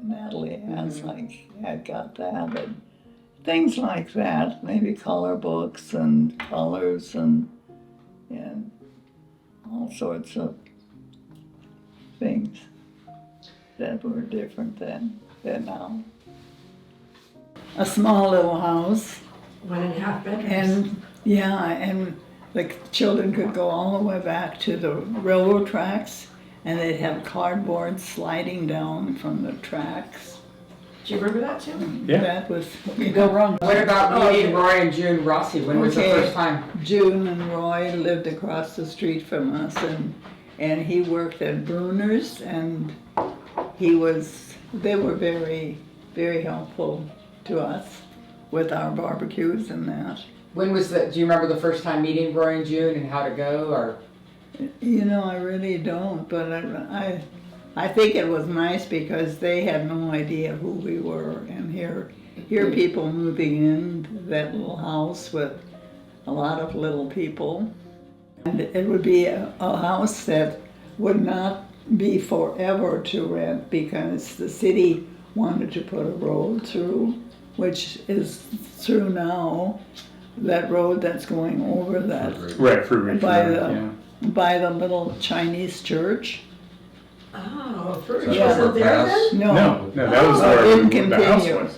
Natalie has, I got that, and things like that. Maybe color books and colors and all sorts of things that were different than now. A small little house. 1.5 bedrooms. And the children could go all the way back to the railroad tracks, and they'd have cardboard sliding down from the tracks. Do you remember that too? Yeah. That was, you go wrong. What about meeting Roy and June Rossi? When was the Okay. first time? June and Roy lived across the street from us, and he worked at Bruner's, and they were very, very helpful to us with our barbecues and that. Do you remember the first time meeting Roy and June and how to go, or? I really don't, but I think it was nice because they had no idea who we were, and here people moving in that little house with a lot of little people. And it would be a house that would not be forever to rent because the city wanted to put a road through, which is through now, that road that's going over that Right, for Richard, by the little Chinese church. Oh, first Is you that wasn't there overpass? then? No, that was Oh, it where didn't the house continue. was.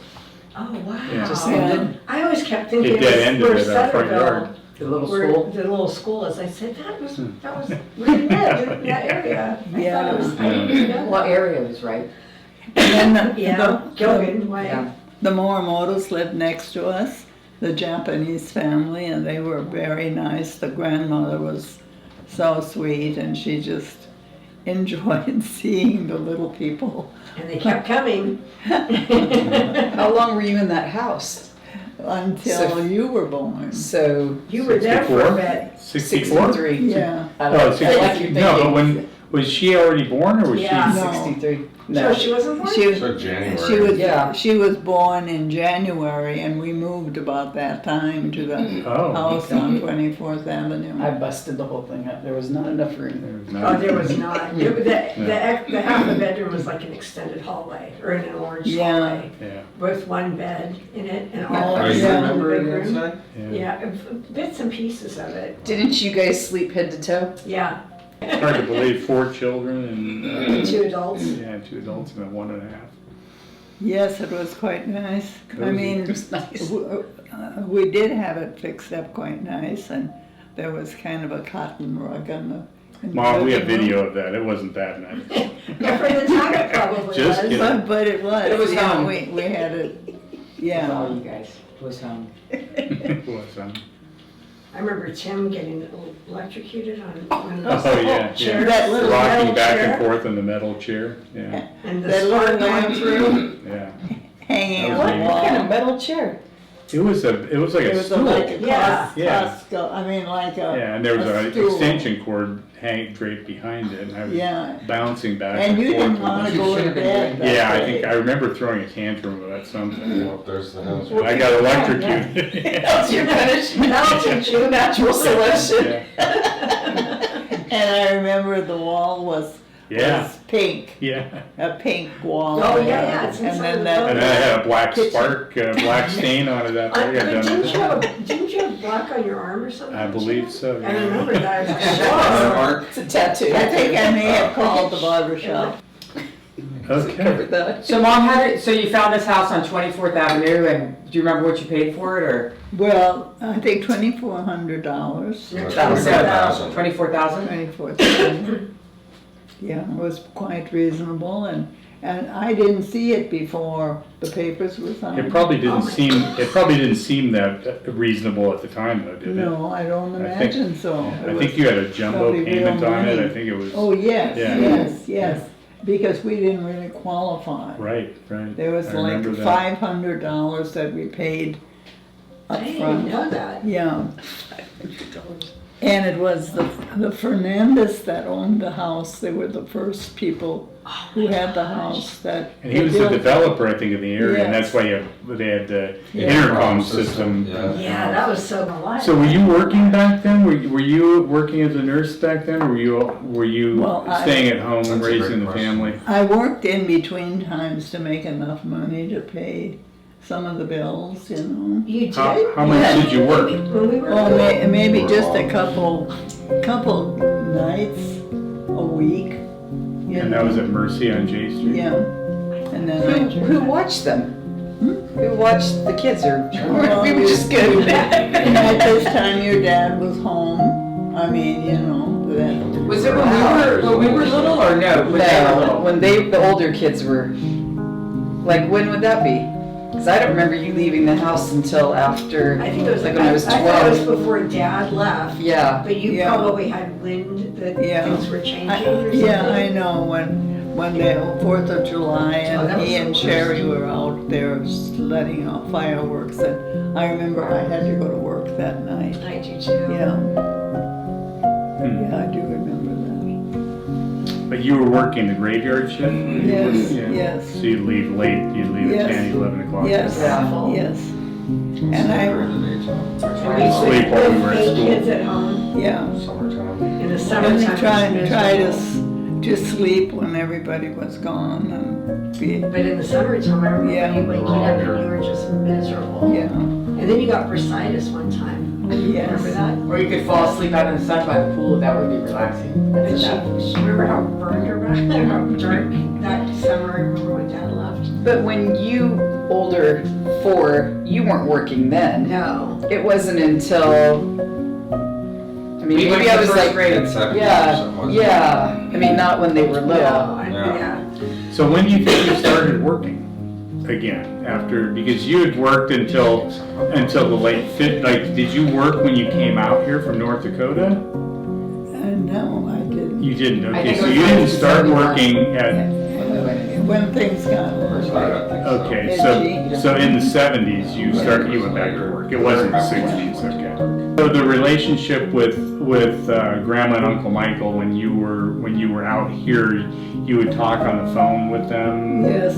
Oh, wow. Yeah. Just ended. I always kept thinking It it dead was ended where at our front yard. Centerville, The little where school? the little school is. I said, that was, we lived in that area. I Yeah. thought it was, I didn't know What that. area was right? And then Yeah, Gilgan way. Yeah. the Morimotos lived next to us, the Japanese family, and they were very nice. The grandmother was so sweet, and she just enjoyed seeing the little people And they kept coming. How long were you in that house? until So- you were born. So You were there for a 64? bit. 64? 63. Yeah. Oh, like you no, but when, was she already born or was Yeah. she? No. 63. So she wasn't born? She was, So January. she was born in January, and we moved about that time to the Oh. house on 24th Avenue. I busted the whole thing up. There was not enough room. Oh, there was not. The half the bedroom was like an extended hallway, or an orange Yeah. hallway, Yeah, with one bed in it and all Oh, of you Yeah. remember the big the room. inside? yeah. Yeah, bits and pieces of it. Didn't you guys sleep head to toe? Yeah, It's hard to believe 4 children and, 2 adults. yeah, 2 adults and a 1.5. Yes, it was quite nice. I Cozy. mean, It was nice. we did have it fixed up quite nice, and there was kind of a cotton rug Mom, we have video of that. It wasn't that nice. Yeah, for the time it probably Just was. kidding. But it was. It was yeah, home. We had it, All yeah. you guys was home. It was, I remember Tim getting electrocuted on one of those Oh, yeah, chairs. yeah. That little Rocking metal back chair. and forth in the metal chair, yeah, And the That little spark going lamp through. yeah. hanging That on was the neat. What kind of wall. metal chair? It was like It a was stool. like a Yeah. Yeah. Costco, I mean, like a. Yeah, and there was a an stool. extension cord draped behind it, and I was Yeah. bouncing back And and you didn't forth. wanna You go to should've been bed. doing Yeah, I that think, day. I remember throwing a tantrum about something. Well, there's the house. And I got electrocuted. That's your punishment. That'll teach you a natural selection. Yeah. And I remember the wall was Yeah, pink, yeah. a pink wall. Oh, yeah, it's And inside then the that. And then I had a black Kitchen. spark, black stain on it after I got Didn't you done. didn't you have black on your arm or something? I believe so, I yeah. remember that. Mark? It's a tattoo. I think I may have called the barber shop. Okay. Covered that. So Mom, so you found this house on 24th Avenue, and do you remember what you paid for it, or? Well, I think $2,400. $24,000. 24,000? 24,000. Yeah, it was quite reasonable, and I didn't see it before the papers were signed. It probably didn't seem that reasonable at the time, though, did it? No, I don't I think- imagine so. I It think was you had a jumbo probably real payment on it. money. I think it was. Oh, yes, Yeah. yes, because we didn't really qualify. Right. There was I like remember that. $500 that we paid I up didn't even front. know that. Yeah. And it was the Fernandez that owned the house. They were the first people who had the house that. And he was the developer, I think, in the area, and Yes. that's why they had the Yeah. intercom system. Yeah. Yeah, that was so polite. So were you working back then? Were you working as a nurse back then, or were you Well, staying at home That's a raising great the question. family? I worked in between times to make enough money to pay some of the bills, you know. You did? How much did you work? When we were. Oh, maybe just a couple nights a week. You And know. that was at Mercy on J Street? Yeah. And then Who watched them? Who watched the kids, or Well, we were just good? at this time your dad was home. I mean, you know, that. Was it when we were little, or no? When they were No, little? when the older kids were, like, when would that be? Because I don't remember you leaving the house until after, I think it was like when I was I thought it was 12. before Dad left. Yeah. But you Yeah. probably had wind that Yeah. things were changing or something. Yeah, I know, when the 4th of July Oh, that and was he so and cool. Sherry were out there letting off fireworks, and I remember I had to go to work that night. I do too. Yeah, Hmm. yeah, I do remember But you were working the graveyard shift? Yes, Yeah. yes. So you'd leave late, you'd leave at Yes. 10, 11 that. o'clock? Yes, Awful. yes. And I, We'd sleep while we were at Eight kids school. at home yeah. Summertime. in the And summertime. try it was to, miserable. to sleep when everybody was gone and be, But in the summertime, I remember Yeah. you waking up and you were just miserable. yeah, And then you got bursitis one time. yes. Remember that? Or you could fall asleep out in the sun by the pool. That would be relaxing. And she remember how burned her back, how dark that summer, I remember when Dad left? But when you, older 4, you weren't working then. No. It wasn't until, I mean, We went maybe I to was first like, grade. At 17 or yeah, something, wasn't it? yeah. I mean, not when they were No, little. yeah. So when do you think you started working again after, because you had worked until the late like, did you work when you came out here from North Dakota? No, I didn't. You didn't, I okay, think so it was you didn't start 1971. working at, When things got okay, so in the 70s, you went back to work, it wasn't the 60s, okay. So the relationship with Grandma and Uncle Michael, when you were out here, you would talk on the phone with them? Yes,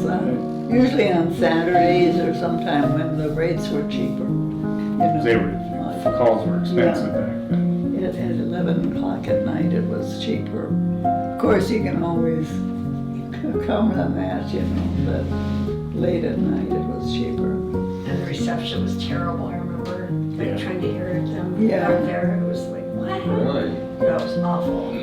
usually on Saturdays or sometime when the rates were cheaper. You know. Calls were expensive back then. At 11 o'clock at night, it was cheaper. Of course, you can always count on that, you know, but late at night, it was cheaper. And the reception was terrible, I remember, like Yeah. trying to hear them Yeah. back there. It was like, what? Really? That was awful.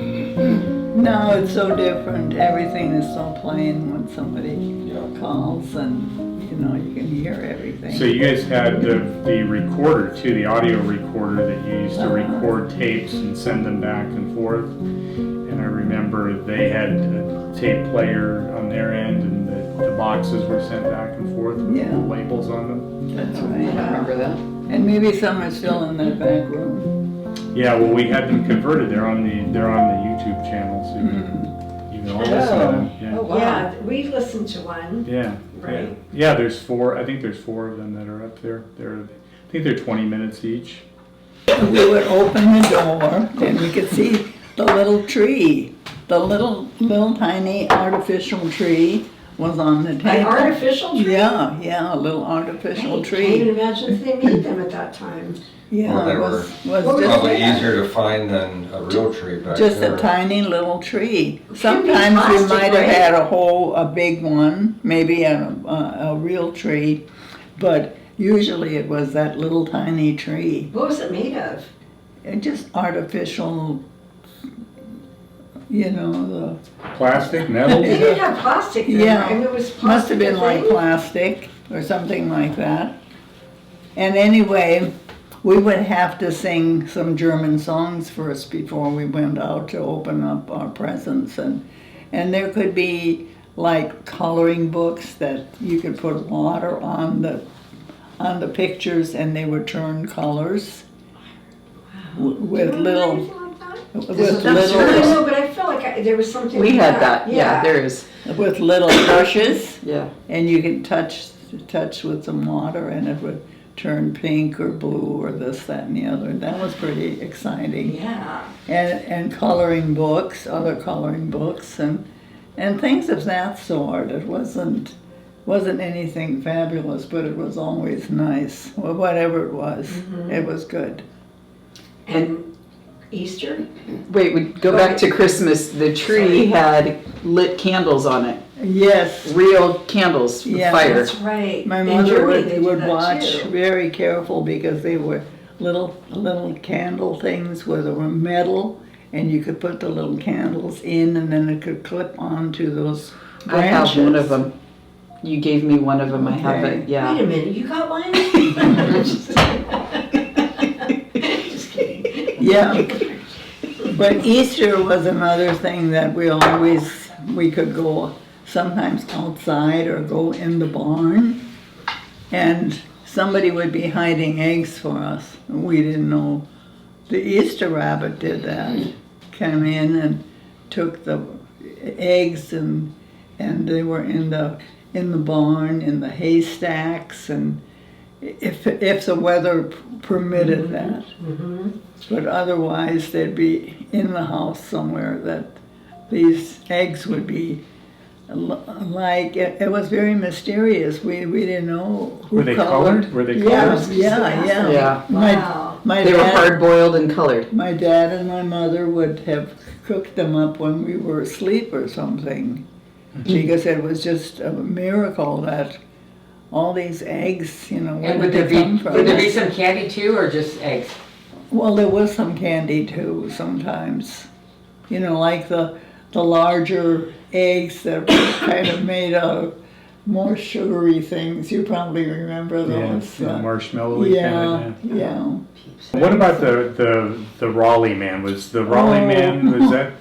Now it's so different. Everything is so plain when somebody Yeah. calls and, you you can hear everything. So you guys had the recorder too, the audio recorder that you used to record tapes and send them back and forth. And I remember they had a tape player on their end, and the boxes were sent back and forth with Yeah. the labels on them. That's I don't right. remember that. And maybe some are still in that back room. Yeah, well, we had them converted. They're on the YouTube channel, so you can all listen to them. Yeah. Oh, wow. Yeah, we listened to one, Yeah. right? Yeah, there's four. I think there's four of them that are up there. I think they're 20 minutes each. We would open the door and we could see the little tree. The little tiny artificial tree was on the table. An artificial tree? Yeah, a little artificial Can't tree. even imagine if they made them at that time. Yeah, Well, they it was What just, Probably easier to find than a real tree back just there. a tiny little tree. Could be Sometimes we plastic, might have right? had a big one, maybe a real tree, but usually it was that little tiny tree. What was it made of? And just artificial, the Plastic, metal. They didn't have plastic then, Yeah. right? I mean, it was plastic. must have been the like thing? plastic or something like that. And anyway, we would have to sing some German songs first before we went out to open up our presents. And there could be like coloring books that you could put water on the pictures and they would turn colors with Do you remember little, anything like that? with I little, know, but I felt like there was something. We like had that, yeah, there is, with little brushes. yeah. And you could touch with some water and it would turn pink or blue or this, that, and the other. That was pretty exciting. Yeah. And coloring books, other coloring books, and things of that sort. It wasn't anything fabulous, but it was always nice. Well, whatever it was, it was good. And Easter? Wait, we go back to Christmas, the tree had lit candles on it, Yes. real candles with Yeah, fire. That's right. My In mother Germany, they do would that watch too. very careful because they were little candle things where they were metal and you could put the little candles in and then it could clip onto those I branches. have one of them. You gave me one of them, I have Okay. it, Wait yeah. a minute, you got one? Just kidding. Yeah. But Easter was another thing that we could go sometimes outside or go in the barn and somebody would be hiding eggs for us. We didn't know. The Easter rabbit did that. Came in and took the eggs and they were in the barn, in the haystacks, and if the weather permitted that. But otherwise, they'd be in the house somewhere that these eggs would be like, it was very mysterious. We didn't know who Were they colored? Were they Yeah, colored? yeah. Yeah. Wow. My They were dad, hard boiled and colored. my dad and my mother would have cooked them up when we were asleep or something. Because it was just a miracle that all these eggs, where And did would they come from? there be some candy too, or just eggs? Well, there was some candy too sometimes. Like the larger eggs that were kind of made out of more sugary things. You probably remember Yeah, those. marshmallowy kind of. Yeah. What about the Raleigh man? Was the Raleigh Oh. man, was that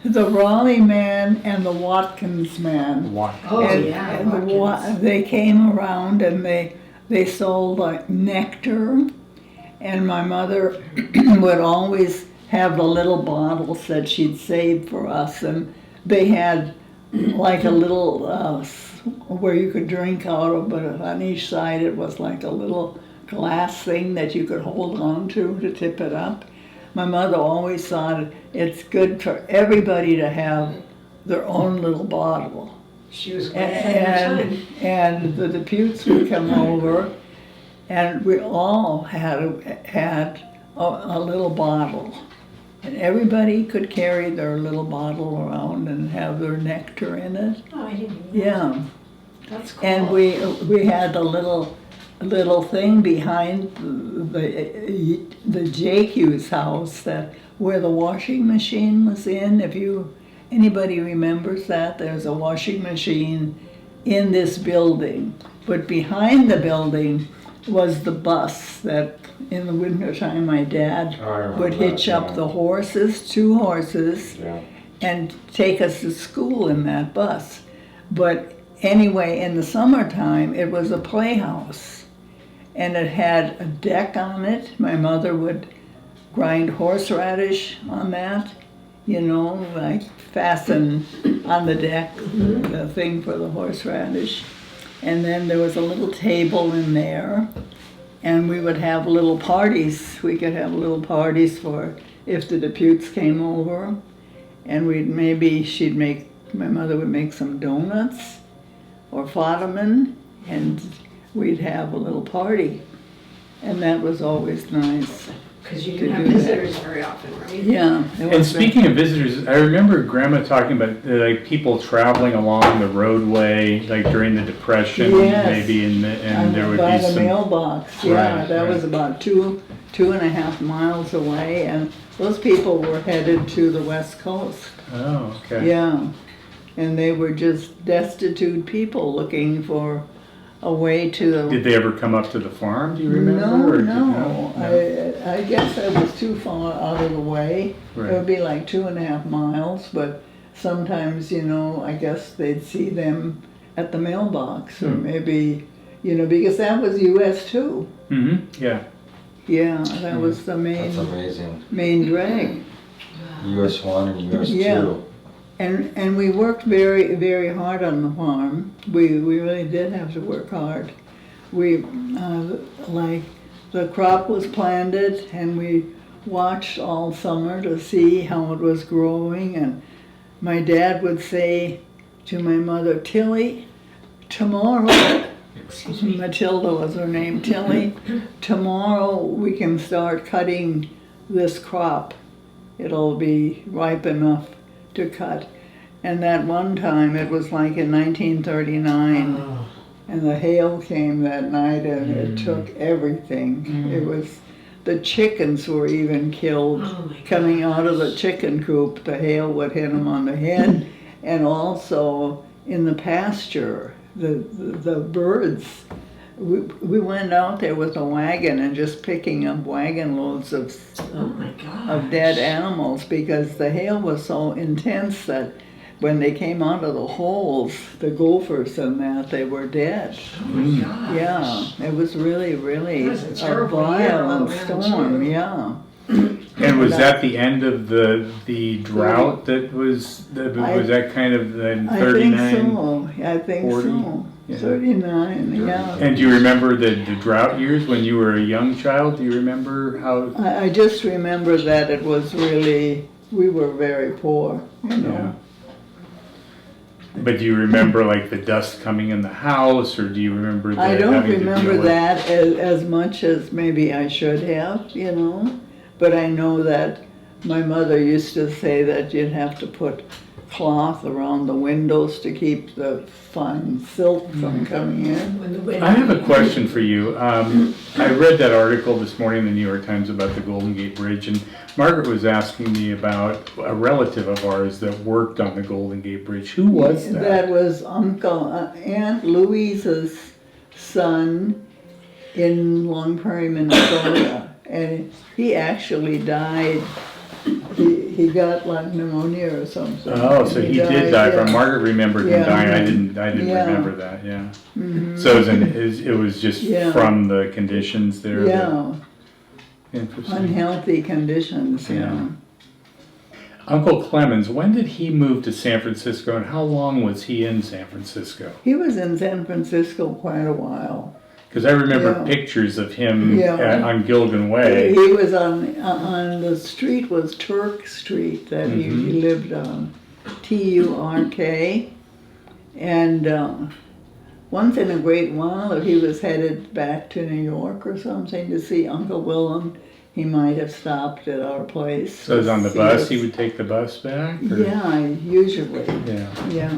The Raleigh man and the Watkins man. what? Oh, and, yeah. and Watkins. they came around and they sold like nectar, and my mother would always have the little bottles that she'd saved for us, and they had like a little where you could drink out of, but on each side it was like a little glass thing that you could hold on to tip it up. My mother always thought it's good for everybody to have their own little bottle. She was quite ahead of her time. And the Deputes would come over, and we all had a little bottle. And everybody could carry their little bottle around and have their nectar in it. Oh, I didn't even know. Yeah. That's cool. And we had a little thing behind the JQ's house where the washing machine was in. If anybody remembers that, there's a washing machine in this building. But behind the building was the bus that in the wintertime my dad I remember would hitch that, up yeah. the horses, 2 horses, Yeah. and take us to school in that bus. But anyway, in the summertime, it was a playhouse. And it had a deck on it. My mother would grind horseradish on that, you know, like fasten on the deck the thing for the horseradish. And then there was a little table in there, and we would have little parties. We could have little parties for if the Deputes came over, and my mother would make some donuts or fadaman, and we'd have a little party. And that was always nice. Because you To didn't have do that. visitors very often, right? Yeah. it And was speaking of visitors, I remember Grandma talking about like people traveling along the roadway, like during the Depression, Yes. maybe, and there would by be the some. mailbox, yeah, Right, that right. was about two and a half miles away, and those people were headed to the West Coast. Oh, okay. Yeah, and they were just destitute people looking for a way to. Did they ever come up to the farm? Do you remember? or No, did- I guess I was too far out of the way. It Right. would be like 2.5 miles, but sometimes, you know, I guess they'd see them at the mailbox, or maybe, you know, because that was US too. Mm-hmm. Yeah. Yeah, that was the That's amazing. main drag. US 1 and US 2. Yeah. And we worked very, very hard on the farm. We really did have to work hard. We, like, the crop was planted, and we watched all summer to see how it was growing. And my dad would say to my mother, Tilly, tomorrow, Excuse me. Matilda was her name, Tilly, tomorrow we can start cutting this crop. It'll be ripe enough to cut. And that one time, it was like in 1939, and the hail came that night and it took everything. It was, the chickens were even killed. Oh my Coming out of the chicken coop, the hail would hit them on the head, and also in the pasture, the birds. We went out there with a wagon and just picking up wagon loads of Oh my God. of dead animals, because the hail was so intense that when they came out of the holes, the gophers and that, they were dead. Oh my God. Yeah, it was really, really That was a a terrible year all violent around, storm, too. yeah. And was that the end of the drought that was that kind of in I 39? think so, I think 40? so. Yeah. 39, yeah. And do you remember the drought years when you were a young child? Do you remember how? I just remember that it was really, we were very poor, you Yeah. know. But do you remember like the dust coming in the house, or do you remember I don't having to remember deal with- that as much as maybe I should have, you know. But I know that my mother used to say that you'd have to put cloth around the windows to keep the fine silt from coming in. When the wind. I have a question for you. I read that article this morning in the New York Times about the Golden Gate Bridge, and Margaret was asking me about a relative of ours that worked on the Golden Gate Bridge. Who was that? That was Aunt Louise's son in Long Prairie, Minnesota. And he actually died. He got like pneumonia or something. Oh, so he did die from. yeah. Margaret remembered him Yeah. dying. I didn't Yeah. remember that. Yeah. So it was just Yeah. from the conditions there. that- Yeah, Interesting. unhealthy conditions, yeah. Yeah. Uncle Clemens, when did he move to San Francisco, and how long was he in San Francisco? He was in San Francisco quite a while. Because I remember Yeah. pictures of him Yeah. on Gilgan Way. He was on the street was Turk Street that he lived on, Turk. And once in a great while, if he was headed back to New York or something to see Uncle Willem, he might have stopped at our place. So it was on the to see bus, us. he would take the bus back? or- Yeah, usually, Yeah. yeah.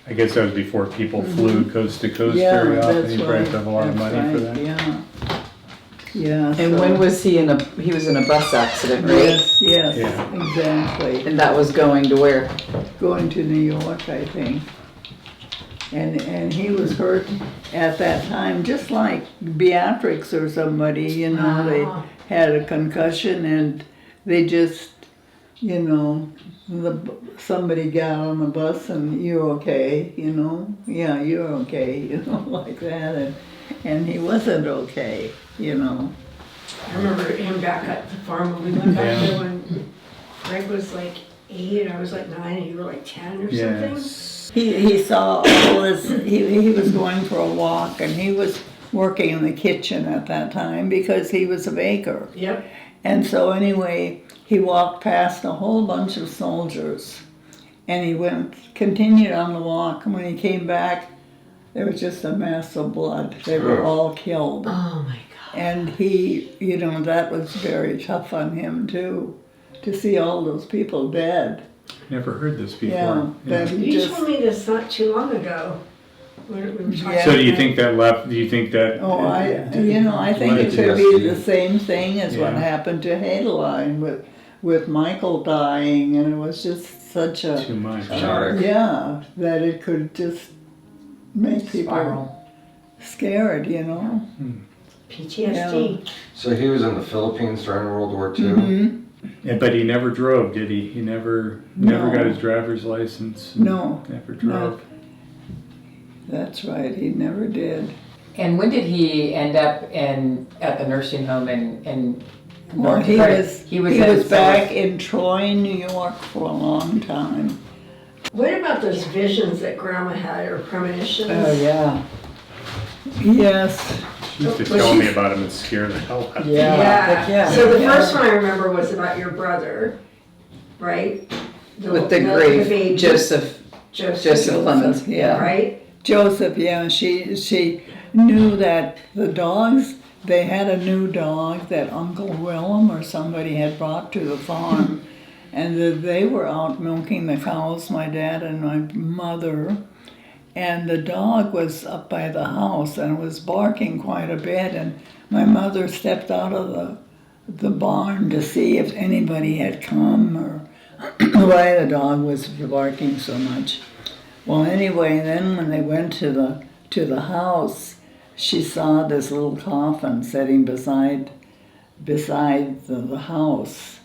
I guess that was before people flew coast to coast Yeah, very often. that's He probably right. have a lot of That's money for right, that. Yeah. Yeah. And so- when was he he was in a bus accident, right? Yes, yes, Yeah. exactly. And that was going to where? Going to New York, I think. and he was hurt at that time, just like Beatrix or somebody, you know, they had a concussion and they just, you know, somebody got on the bus and you're okay, you know, yeah, you're okay, you know, like that, and he wasn't okay, you know. I remember him back at the farm when we went back there when Greg was like 8, I was like 9, and you were like 10 or something. He saw all this, he was going for a walk and he was working in the kitchen at that time because he was a baker. Yep. And so anyway, he walked past a whole bunch of soldiers and he continued on the walk, and when he came back, there was just a mess of blood. They were all killed. Oh my God. And he, you know, that was very tough on him too, to see all those people dead. Never heard this before. Yeah, that he You just, told me this not too long ago. We were talking Yeah. So do you think that left, do you think that? I think it could be the same thing as what happened to Hadeline with Michael dying, and it was just such a, Too much. yeah, that it could just make people Spiral. scared, you know? PTSD. So he was in the Philippines during World War II? Mm-hmm. Yeah, but he never drove, did he? He never No. got his driver's license. No, Never drove. that's right, he never did. And when did he end up at the nursing home in Well, North he Dakota? was back in Troy, New York for a long time. What about those visions that Grandma had, or premonitions? Oh, yeah. Yes, She used to tell me about him and scare the hell out of me. Heck yeah. So the first one I remember was about your brother, right? With the grave, baby. Joseph Clemens. yeah. Right? Joseph, yeah, she knew that the dogs, they had a new dog that Uncle Willem or somebody had brought to the farm, and they were out milking the cows, my dad and my mother, and the dog was up by the house and was barking quite a bit, and my mother stepped out of the barn to see if anybody had come or why the dog was barking so much. Well, anyway, then when they went to the house, she saw this little coffin sitting beside the house,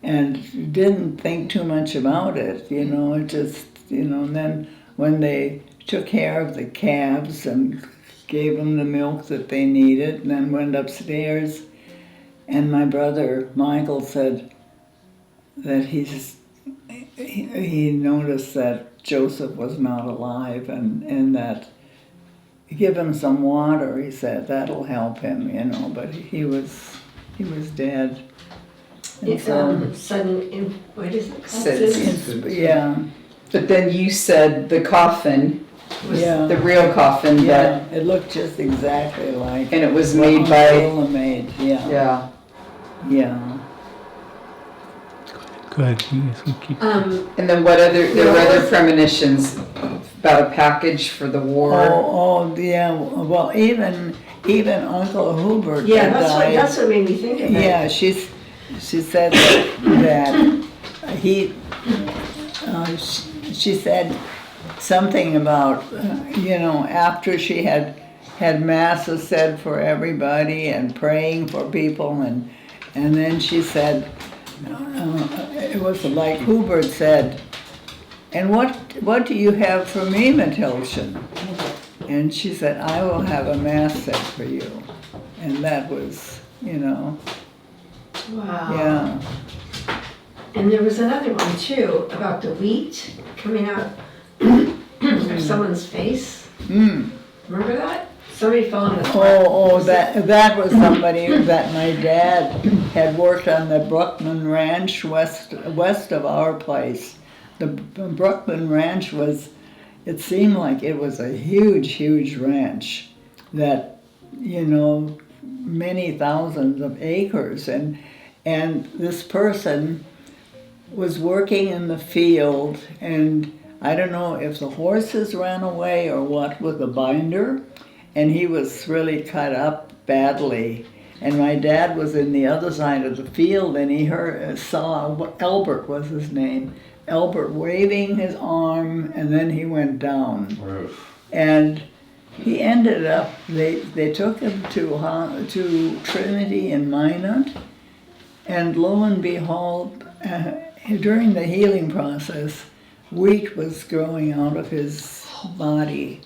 and didn't think too much about it, you know. It just, you know. And then when they took care of the calves and gave them the milk that they needed, and then went upstairs, and my brother Michael said that he noticed that Joseph was not alive, and that give him some water, he said, that'll help him, you know, but he was dead. And It's sudden, what is it called? Yeah, But then you said the coffin, yeah, the real coffin, yeah, it looked just exactly like and it was what made Uncle by, Willa made, yeah, yeah. Good. Yes, we keep. and then there were other premonitions about a package for the war. Oh, yeah, well, even Uncle Hubert Yeah, that died. that's what made me think of it. Yeah, she said that she said something about, you know, after she had masses said for everybody and praying for people, and then she said, it was like Hubert said, and what do you have for me, Matilda? And she said, I will have a mass said for you. And that was, you know, Wow. yeah. And there was another one too, about the wheat coming out of someone's face. Mm. Remember that? Somebody fell in the Oh, that was somebody that my dad had worked on the Bruckman Ranch west of our place. The Bruckman Ranch was, it seemed like it was a huge ranch that, you know, many thousands of acres, and this person was working in the field, and I don't know if the horses ran away or what with the binder, and he was really cut up badly. And my dad was in the other side of the field, and he saw Albert was his name, Albert waving his arm, and then he went down. Oof. And he ended up, they took him to Trinity in Minot, and lo and behold, during the healing process, wheat was growing out of his body.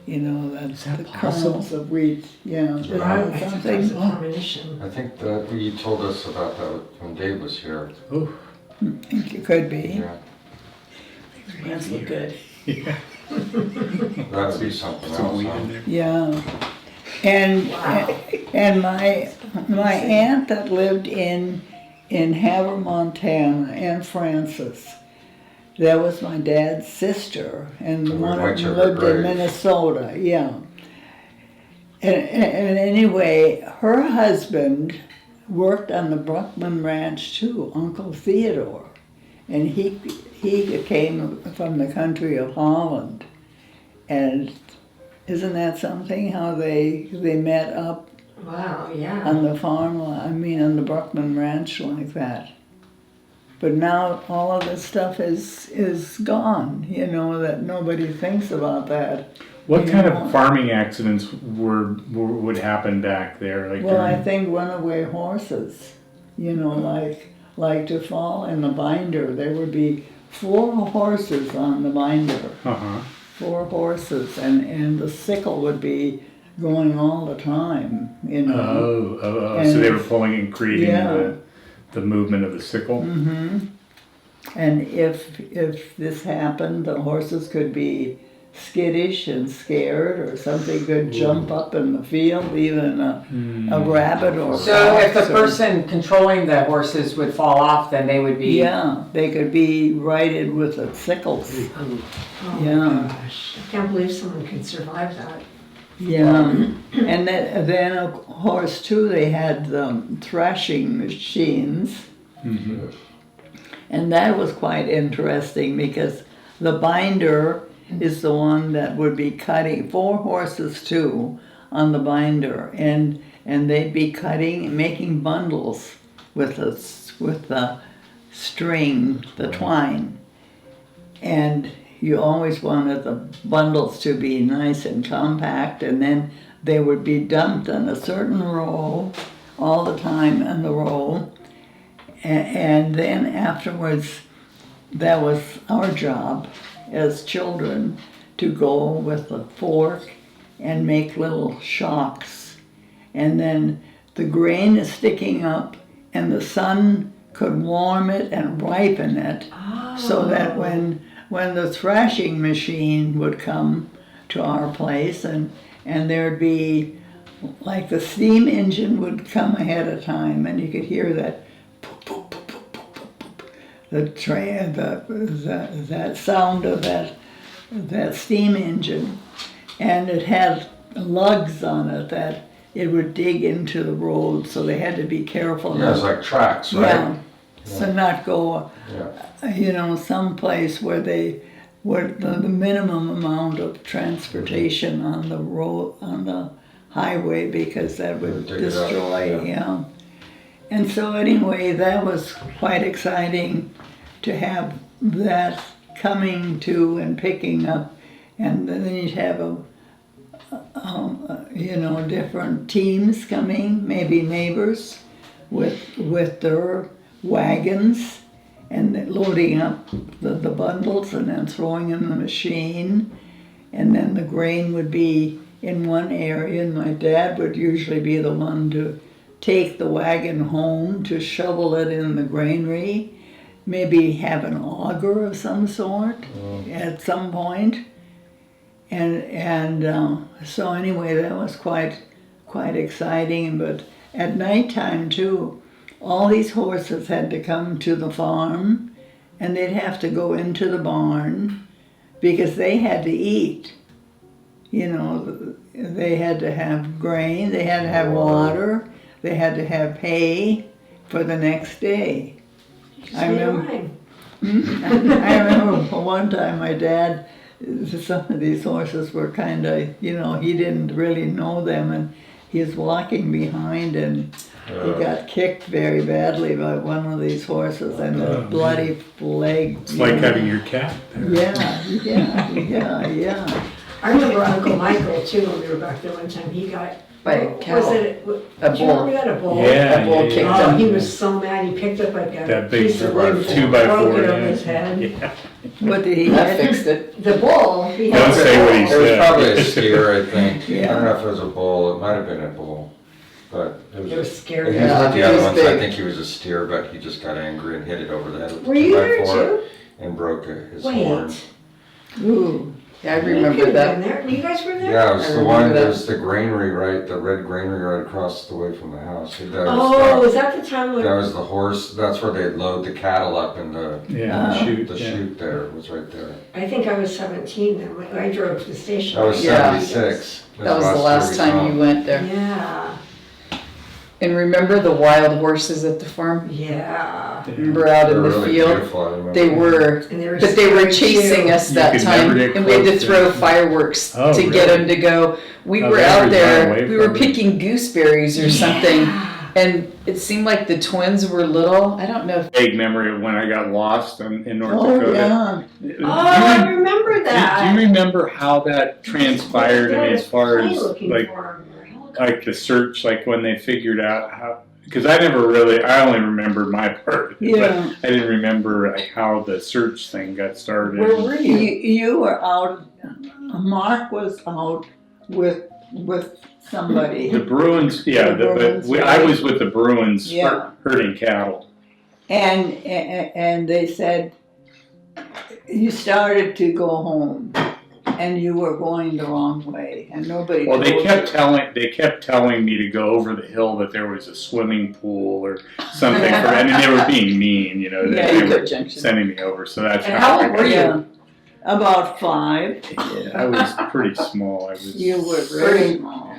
You know, that's that the possible? kernels of wheat. Yeah, is Wow, that that's something? a premonition. I think that you told us about that when Dave was here. Oh, I think it could be. Yeah, That's look good. that would be something some else. weed Huh? in there. Yeah, and and my aunt that lived in Havre, Montana, Aunt Frances, that was my dad's sister, and So we one went of to them her lived in grave. Minnesota. Yeah, and anyway, her husband worked on the Bruckman Ranch too, Uncle Theodore, and he came from the country of Holland, and isn't that something how they met up Wow, yeah. on the farm? I mean, on the Bruckman Ranch like that. But now all of this stuff is gone. You know that nobody thinks about that. What You kind know, of farming accidents would happen back there? Like Well, I during- think runaway horses. You know, like to fall in the binder. There would be 4 horses on the binder. Uh-huh. 4 horses, and the sickle would be going all the time, you know. So they were pulling and creating Yeah. the movement of the sickle. And if this happened, the horses could be skittish and scared, or something could jump up in the field, even a rabbit or So if the fox or- person controlling the horses would fall off, then they would be. Yeah, they could be righted with the sickles. Oh Yeah. my gosh, I can't believe someone can survive that. Yeah, and then of course too, they had thrashing machines. And that was quite interesting because the binder is the one that would be cutting 4 horses too on the binder, and they'd be cutting, making bundles with the string, the twine, and you always wanted the bundles to be nice and compact, and then they would be dumped on a certain row all the time on the row. And then afterwards, that was our job as children to go with a fork and make little shocks. And then the grain is sticking up, and the sun could warm it and ripen it, so that when the thrashing machine would come to our place, and there'd be, like the steam engine would come ahead of time, and you could hear that that sound of that steam engine, and it had lugs on it that it would dig into the road, so they had to be careful. Yeah, it's like tracks, right? Yeah, so not go, Yeah. you know, someplace where the minimum amount of transportation on the road, on the highway, because that would Dig it up, destroy, yeah. And so anyway, that was quite exciting to have that coming to and picking up, and then you'd have you know, different teams coming, maybe neighbors with their wagons, and then loading up the bundles and then throwing in the machine, and then the grain would be in one area, and my dad would usually be the one to take the wagon home to shovel it in the granary, maybe have an auger of some sort at some point. And so anyway, that was quite exciting. But at nighttime too, all these horses had to come to the farm, and they'd have to go into the barn because they had to eat. You know, they had to have grain, they had to have water, they had to have hay for the next day. I remember one time my dad, some of these horses were kind of, you know, he didn't really know them, and he was walking behind, and He got kicked very badly by one of these horses and a bloody leg. It's like having your cat there. Yeah. I remember Uncle Michael too, when we were back there one time, he got. By a Was cow. it, A do you bull. remember that, a bull? Yeah, A bull yeah, kicked yeah. Oh, him. he was so mad, he picked up like a That big piece of wood, 2x4, broke it over yeah. his head. Yeah. What did he I get? fixed it. The bull, he Don't had. say what he It was said. probably a steer, I think. I Yeah. don't know if it was a bull. It might have been a bull. But it It was was, scary. he was like the it other was ones. I big. think he was a steer, but he just got angry and hit it over the head with Were you a there 2x4 too? and broke his horn. Wait. Ooh, Yeah, I You remember could've that. been there. You guys were there? Yeah, it was I the remember one, that. there's the granary, right, the red granary right across the way from the house. That Oh, was, was that the time that when, was the horse, that's where they'd load the cattle up in the Yeah, shoot. the Yeah. chute there, it was right there. I think I was 17 then, when I drove to the station. That was Yeah. 76. That was the last time you went there. Yeah, And remember the wild horses at the farm? yeah. Remember out They in were the really field? beautiful, I remember. They were, And they were but they were scary, chasing too. us You that could time, never get and we had to close to throw them. fireworks Oh, to get really? them to go. We Oh, were they out ran there, away we were from you. picking gooseberries or something, and it seemed like the twins were little. I don't know if Vague memory of when I got lost in North oh Dakota. yeah. Oh, I remember Do that. you remember how that transpired They had as a far plane as looking like for 'em, or a helicopter. like the search, like when they figured out how? Because I never really, I only remembered my part, Yeah. but I didn't remember like how the search thing got started. where were you? You were out. Mark was out with somebody. The Bruins, yeah, The Bruins, I right. was with the Bruins Yeah. herding cattle. And they said you started to go home, and you were going the wrong way, and nobody. Well, they told kept you. telling me to go over the hill that there was a swimming pool or something. I mean, they were being mean, you know. Yeah, They you were could junction. sending me over, so that's And how how I old got were you? Yeah, about 5. Yeah, I was pretty small. I was. You were very small.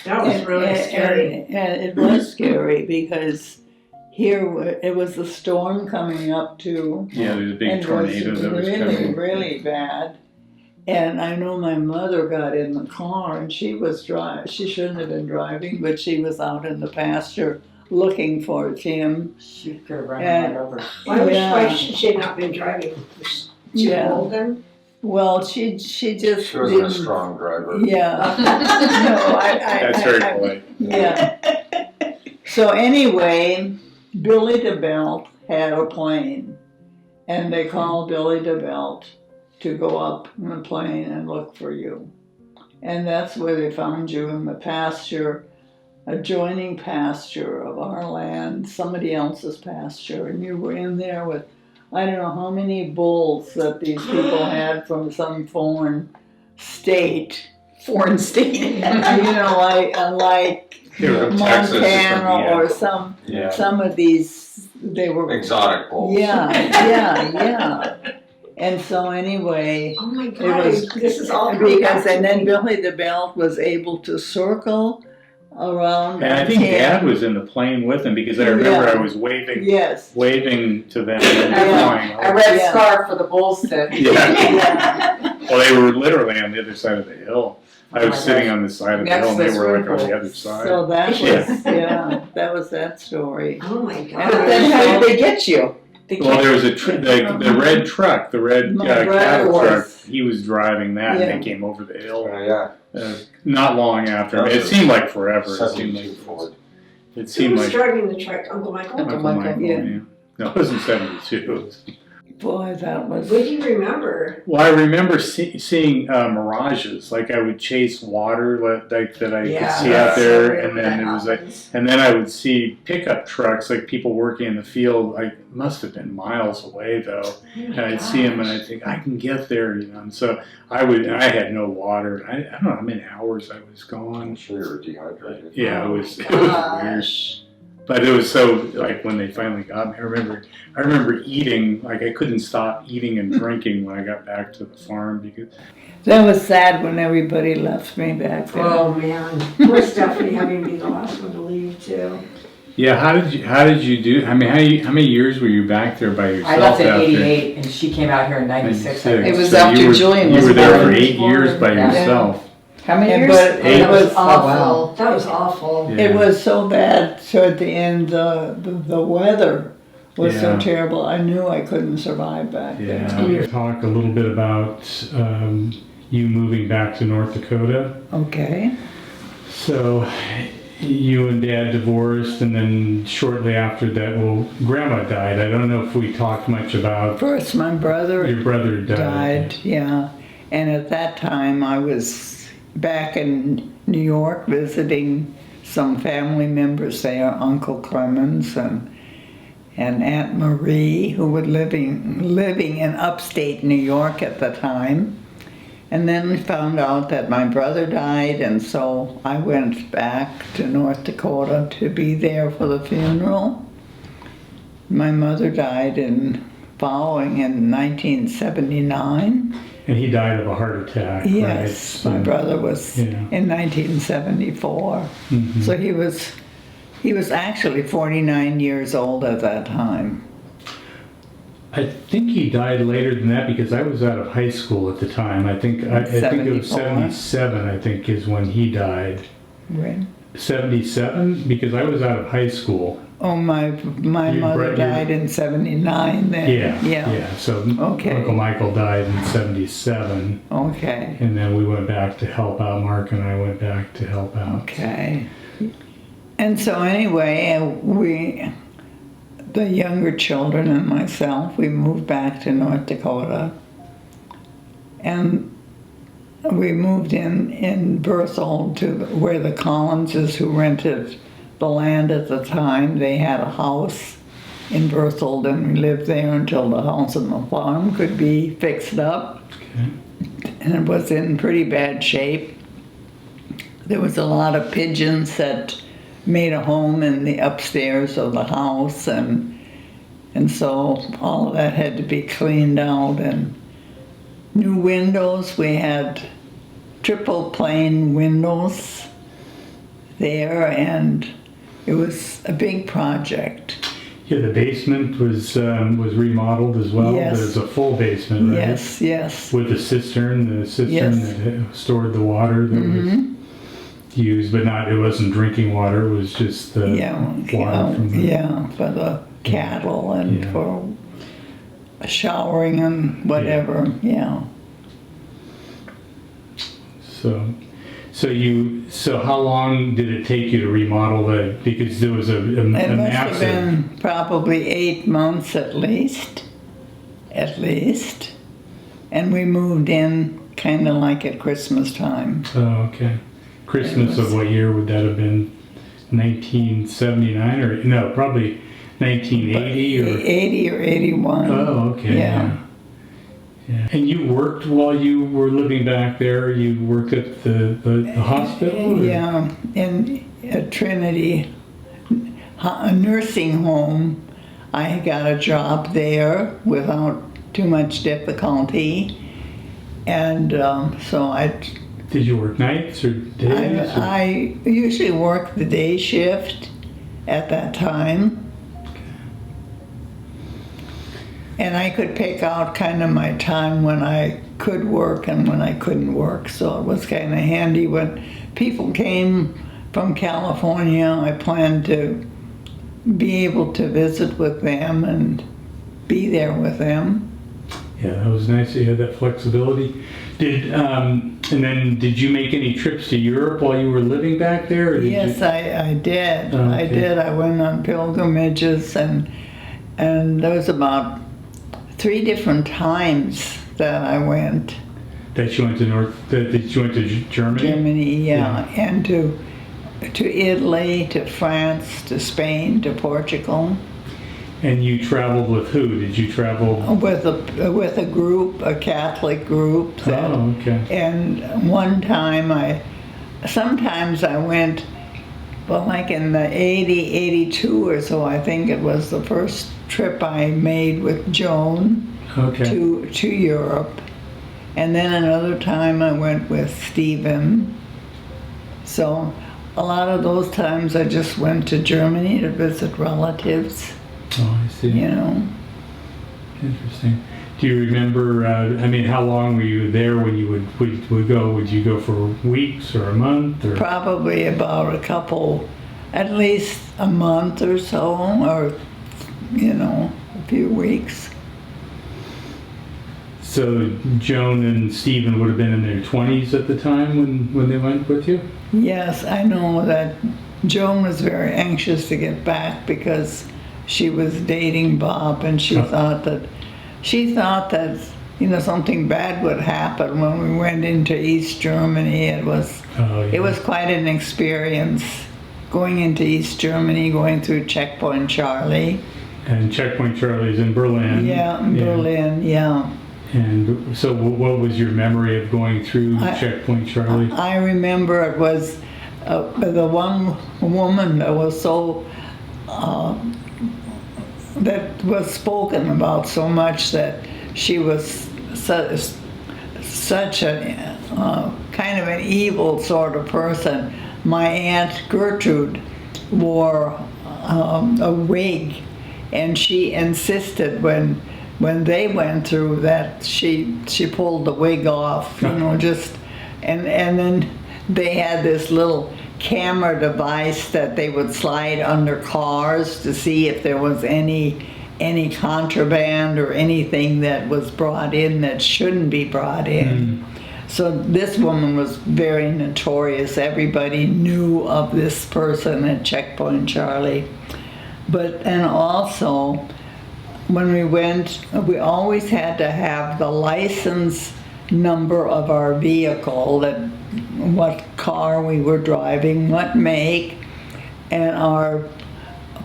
That was really scary. And it was scary because it was a storm coming up too. Yeah, there's a big And tornado was that was really, coming. really bad. And I know my mother got in the car and she was she shouldn't have been driving, but she was out in the pasture looking for Tim. She could have run And- right over. Why should she not been driving? Was she too Yeah. old then? Well, she just She wasn't didn't. a strong driver. Yeah. No, That's very polite. Yeah. So anyway, Billy DeBelt had a plane, and they called Billy DeBelt to go up in the plane and look for you. And that's where they found you, in the pasture, adjoining pasture of our land, somebody else's pasture, and you were in there with, I don't know how many bulls that these people had from some foreign state. Foreign state. You know, like They were from Texas or Montana something, yeah. or some Yeah. of these, they were. Exotic bulls. Yeah. And so anyway, Oh my it God, was this is all coming because, back to and then me. Billy DeBelt was able to circle around. And I think Tim. Dad was in the plane with him because I remember Yeah. I was waving Yes. to them and Yeah. flying. A red Yeah. scarf for the bulls to. Yeah. Well, they were literally on the other side of the hill. I Oh was my sitting gosh. on the side of the Next hill, and to they the were like swimming on the pool. other side. So that was, Yeah. that was that story. Oh my And God. Then how did they get you? They Well, can't- there was the red truck, the red My brother cattle truck. was. He was driving that, Yeah. and they came over the hill. Yeah. Not long after. That was It seemed like forever. It seemed 72 like Ford. it Who seemed was like driving the truck? Uncle Michael? Uncle Uncle Michael, Michael. yeah. Yeah. No, it wasn't 72. Boy, that was. What do you remember? Well, I remember seeing mirages. Like I would chase water, like that I could see out there, and then it was like, and then I would see pickup trucks, like people working in the field. Like must have been miles away though, and I'd see them, and I'd think I can get there, you know. And so I would. And I had no water. I don't know how many hours I was I'm gone. sure you were dehydrated. Yeah, Oh it was my weird. gosh. But it was so, like, when they finally got me, I remember eating, like, I couldn't stop eating and drinking when I got back to the farm because, That was sad when everybody left me back there. Oh man, poor Stephanie having to be the last one to leave too. yeah, how did you do, I mean, how many years were you back there by yourself I left in out there? '88 and she came out here in '96. I 96. think. It was So after you were, Julian you was were there born. for 8 years by Yeah. yourself. How many And- years? but it That was was- awful. That was awful. Yeah. It was so bad, so at the end, the weather was so Yeah. terrible, I knew I couldn't survive back there. Yeah, talk a little bit about you moving back to North Dakota. Okay. So you and Dad divorced, and then shortly after that, well, Grandma died. I don't know if we talked much about First, my brother your brother died, yeah. And at that time, I was back in New York visiting some family members there, Uncle Clemens and Aunt Marie, who were living in upstate New York at the time. And then we found out that my brother died, and so I went back to North Dakota to be there for the funeral. My mother died in 1979. And he died of a heart attack, right? Yes, So- my brother was Yeah. in 1974. Mhm. So he was actually 49 years old at that time. I think he died later than that because I was out of high school at the time. I think it was 74. 77. I think is when he died. When? 77 because I was out of high school. Oh, my You mother brought your- died in 79 then. Yeah. So Okay. Uncle Michael died in 77, Okay. and then we went back to help out. Mark and I went back to help out. Okay. And so anyway, the younger children and myself, we moved back to North Dakota. And we moved in Berthold to where the Collinses, who rented the land at the time, they had a house in Berthold, and we lived there until the house and the farm could be fixed up. And it was in pretty bad shape. There was a lot of pigeons that made a home in the upstairs of the house, and so all of that had to be cleaned out, and new windows. We had triple pane windows there, and it was a big project. Yeah, the basement was remodeled as well. Yes. There's a full basement, right? Yes. With the cistern Yes. that stored the water that was used, but it wasn't drinking water. It was just the water from the. For the cattle and Yeah. for showering and whatever. Yeah. So how long did it take you to remodel that? Because there was a It must have massive. been probably 8 months at least. And we moved in kind of like at Christmas time. Oh, okay. Christmas of what year would that have been? 1979 or no? Probably 1980 or. 80 or 81. Oh, okay. Yeah. Yeah. And you worked while you were living back there? You worked at the hospital? Or? Yeah, in a Trinity, a nursing home. I got a job there without too much difficulty. And so Did you work nights or days? I usually worked the day shift at that time. And I could pick out kind of my time when I could work and when I couldn't work. So it was kind of handy when people came from California. I planned to be able to visit with them and be there with them. Yeah, that was nice. You had that flexibility. And then did you make any trips to Europe while you were living back there? Or did Yes, you? I did. Oh, I okay. did. I went on pilgrimages, and there was about 3 different times that I went. That you went to that you went to Germany? Germany, yeah, and to Italy, to France, to Spain, to Portugal. And you traveled with who? Did you travel? With a group, a Catholic group. Oh, okay. And one time sometimes I went, well, like in the 82 or so, I think it was the first trip I made with Joan Okay. to Europe. And then another time I went with Stephen. So a lot of those times I just went to Germany to visit relatives, Oh, I see. you know. Interesting. Do you remember, I mean, how long were you there when you would go? Would you go for weeks or a month? Or? Probably about at least a month or so, or, a few weeks. So Joan and Stephen would have been in their 20s at the time when they went with you? Yes, I know that Joan was very anxious to get back because she was dating Bob, and she thought that something bad would happen when we went into East Germany. It was quite an experience going into East Germany, going through Checkpoint Charlie. And Checkpoint Charlie's in Berlin. Yeah, in Berlin, yeah. And so what was your memory of going through Checkpoint Charlie? I remember it was the one woman that was so that was spoken about so much, that she was such a kind of an evil sort of person. My Aunt Gertrude wore a wig, and she insisted when they went through that she pulled the wig off, and then they had this little camera device that they would slide under cars to see if there was any contraband or anything that was brought in that shouldn't be brought in. So this woman was very notorious. Everybody knew of this person at Checkpoint Charlie. And also, when we went, we always had to have the license number of our vehicle, what car we were driving, what make, and our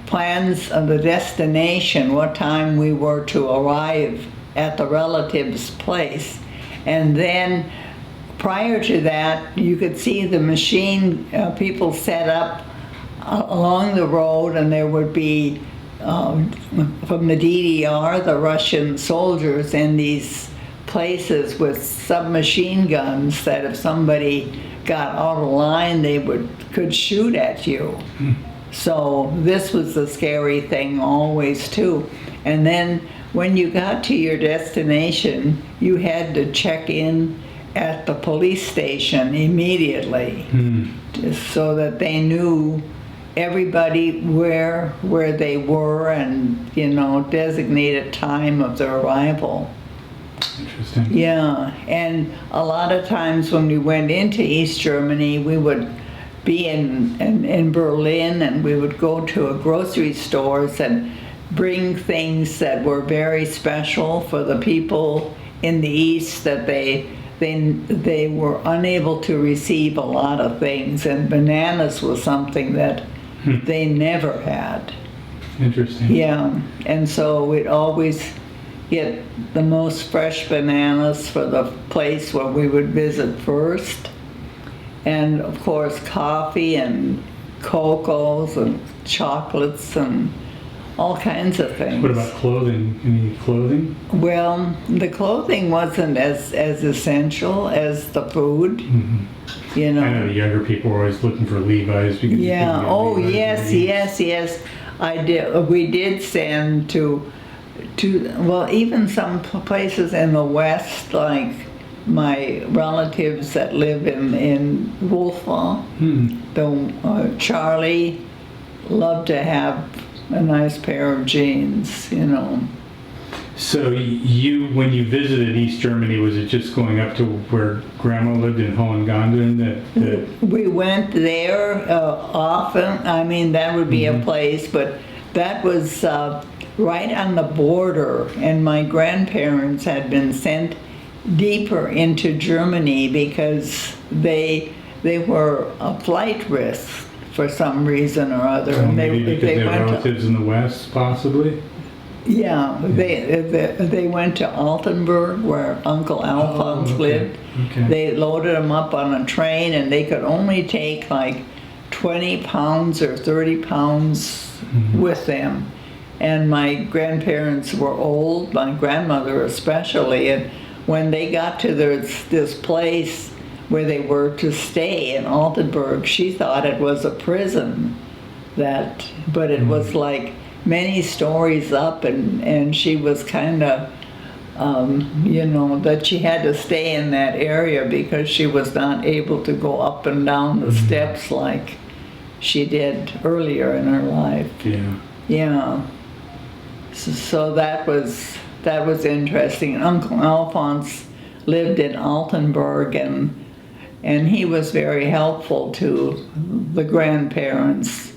plans of the destination, what time we were to arrive at the relative's place. And then prior to that, you could see the machine people set up along the road, and there would be from the DDR, the Russian soldiers in these places with submachine guns that if somebody got out of line, they could shoot at you. So this was the scary thing always too. And then when you got to your destination, you had to check in at the police station immediately, just so that they knew everybody where they were, and designated time of their arrival. Interesting. Yeah, and a lot of times when we went into East Germany, we would be in Berlin, and we would go to a grocery stores and bring things that were very special for the people in the East, that they were unable to receive a lot of things, and bananas was something that they never had. Interesting. Yeah, and so we'd always get the most fresh bananas for the place where we would visit first. And of course coffee and cocos and chocolates and all kinds of things. What about clothing? Any clothing? Well, the clothing wasn't as essential as the food. I know the younger people were always looking for Levi's. Because yeah, yes. I did. We did send to even some places in the West, like my relatives that live in Wolfville. Charlie loved to have a nice pair of jeans, So when you visited East Germany, was it just going up to where Grandma lived in Hohenganden? We went there often. I mean, that would be a place, but that was right on the border, and my grandparents had been sent deeper into Germany because they were a flight risk for some reason or other. And maybe because they have relatives in the West, possibly? Yeah, they went to Altenburg, where Uncle Alphonse lived. Okay. They loaded them up on a train, and they could only take like 20 pounds or 30 pounds with them. And my grandparents were old, my grandmother especially, and when they got to this place where they were to stay in Altenburg, she thought it was a prison, but it was like many stories up, and she was kind of you know, that she had to stay in that area because she was not able to go up and down the steps like she did earlier in her life. Yeah. Yeah. So that was interesting. And Uncle Alphonse lived in Altenburg, and he was very helpful to the grandparents.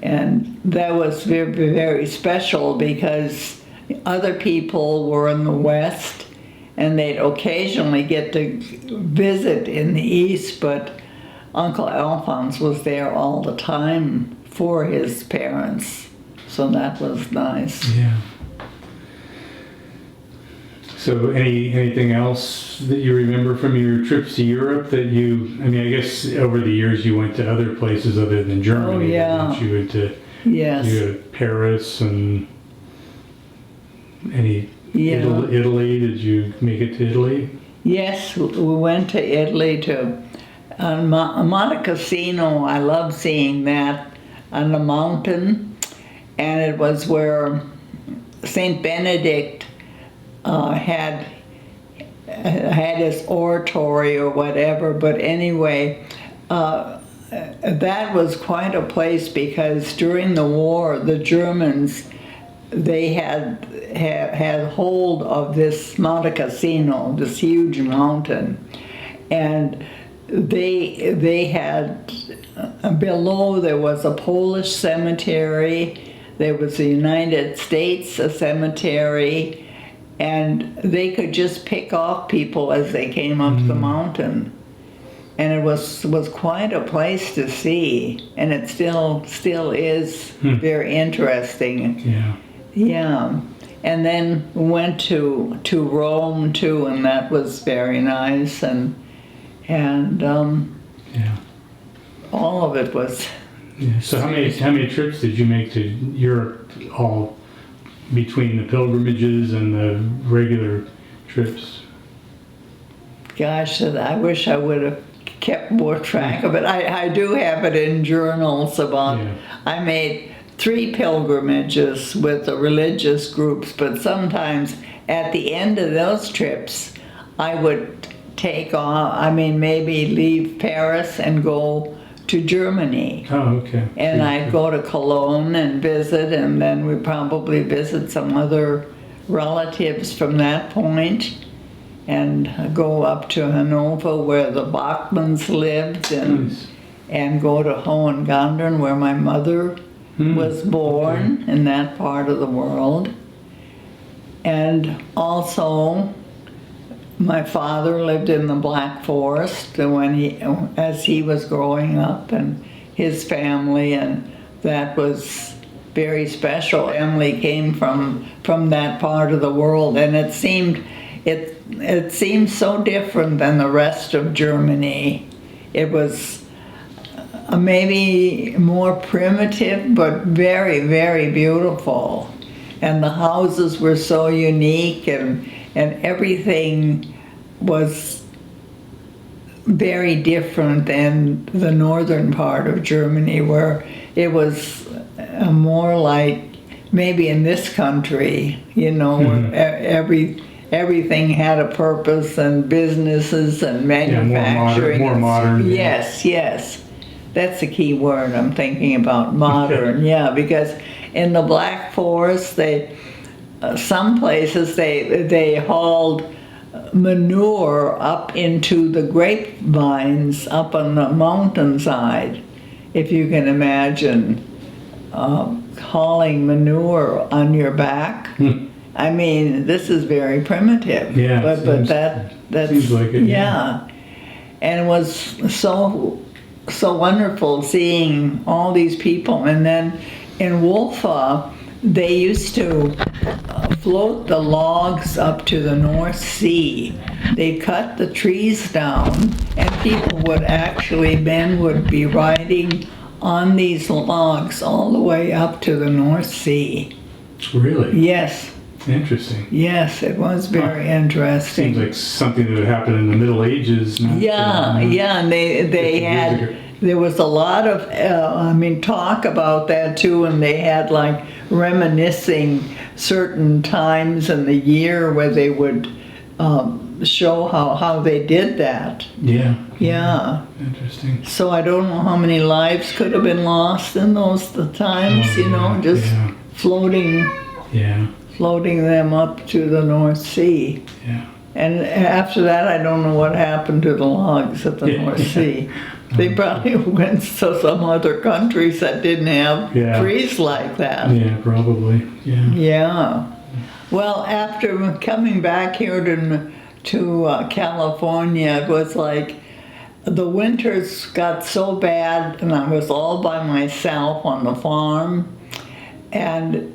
And that was very, very special because other people were in the West and they'd occasionally get to visit in the East, but Uncle Alphonse was there all the time for his parents. So that was nice. Yeah. So anything else that you remember from your trips to Europe that you, I mean, I guess over the years you went to other places other than Germany. Oh, yeah. Didn't you went to, Yes. you go to Paris and any, Yeah. Italy, did you make it to Italy? Yes, we went to Italy to Monte Cassino. I love seeing that on the mountain, and it was where Saint Benedict had his oratory or whatever. But anyway, that was quite a place because during the war, the Germans, they had hold of this Monte Cassino, this huge mountain, and they had below there was a Polish cemetery, there was a United States cemetery, and they could just pick off people as they came up the mountain. And it was quite a place to see, and it still is very interesting. Yeah. Yeah, and then we went to Rome too, and that was very nice, and Yeah. all of it was. Yeah. So how many trips did you make to Europe, all between the pilgrimages and the regular trips? Gosh, I wish I would have kept more track of it. I do have it in journals about. Yeah. I made 3 pilgrimages with the religious groups, but sometimes at the end of those trips, I would take off, maybe leave Paris and go to Germany. Oh, okay. And I'd go to Cologne and visit, and then we'd probably visit some other relatives from that point, and go up to Hanover where the Bachmans lived, Nice. and go to Hohengaundern where my mother was born in that part of the world. And also, my father lived in the Black Forest as he was growing up, and his family, and that was very special. Emily came from that part of the world, and it seemed so different than the rest of Germany. It was maybe more primitive, but very, very beautiful. And the houses were so unique, and everything was very different than the northern part of Germany, where it was more like maybe in this country, where everything had a purpose, and businesses and manufacturing. More modern. Yes. That's the key word I'm thinking about, modern. Yeah, because in the Black Forest, some places they hauled manure up into the grapevines up on the mountainside, if you can imagine hauling manure on your back. I mean, this is very primitive. Yeah, but that seems like it. Yeah, and it was so wonderful seeing all these people. And then in Wolfa, they used to float the logs up to the North Sea. They cut the trees down, and men would be riding on these logs all the way up to the North Sea. Really? Yes. Interesting. Yes, it was very interesting. Seems like something that would happen in the Middle Ages. Yeah, and they there was a lot of, talk about that too, and they had like reminiscing certain times in the year where they would show how they did that. Yeah. Yeah. Interesting. So I don't know how many lives could have been lost in those times, just Yeah. floating them up to the North Sea. Yeah. And after that, I don't know what happened to the logs at the North Sea. They probably went to some other countries that didn't have trees like that. Yeah, probably. Yeah. Yeah. Well, after coming back here to California, it was like the winters got so bad, and I was all by myself on the farm, and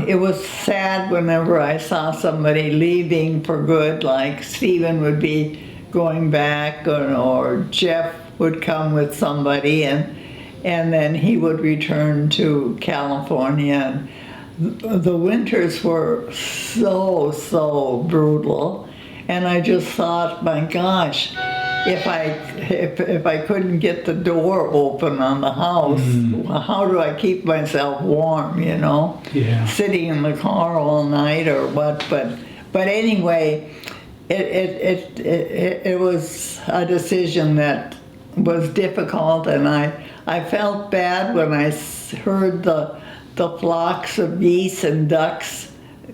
it was sad whenever I saw somebody leaving for good, like Stephen would be going back, or Jeff would come with somebody, and then he would return to California. And the winters were so brutal, and I just thought, my gosh, if I couldn't get the door open on the house, how do I keep myself warm, Yeah. sitting in the car all night or what? But anyway, it was a decision that was difficult, and I felt bad when I heard the flocks of geese and ducks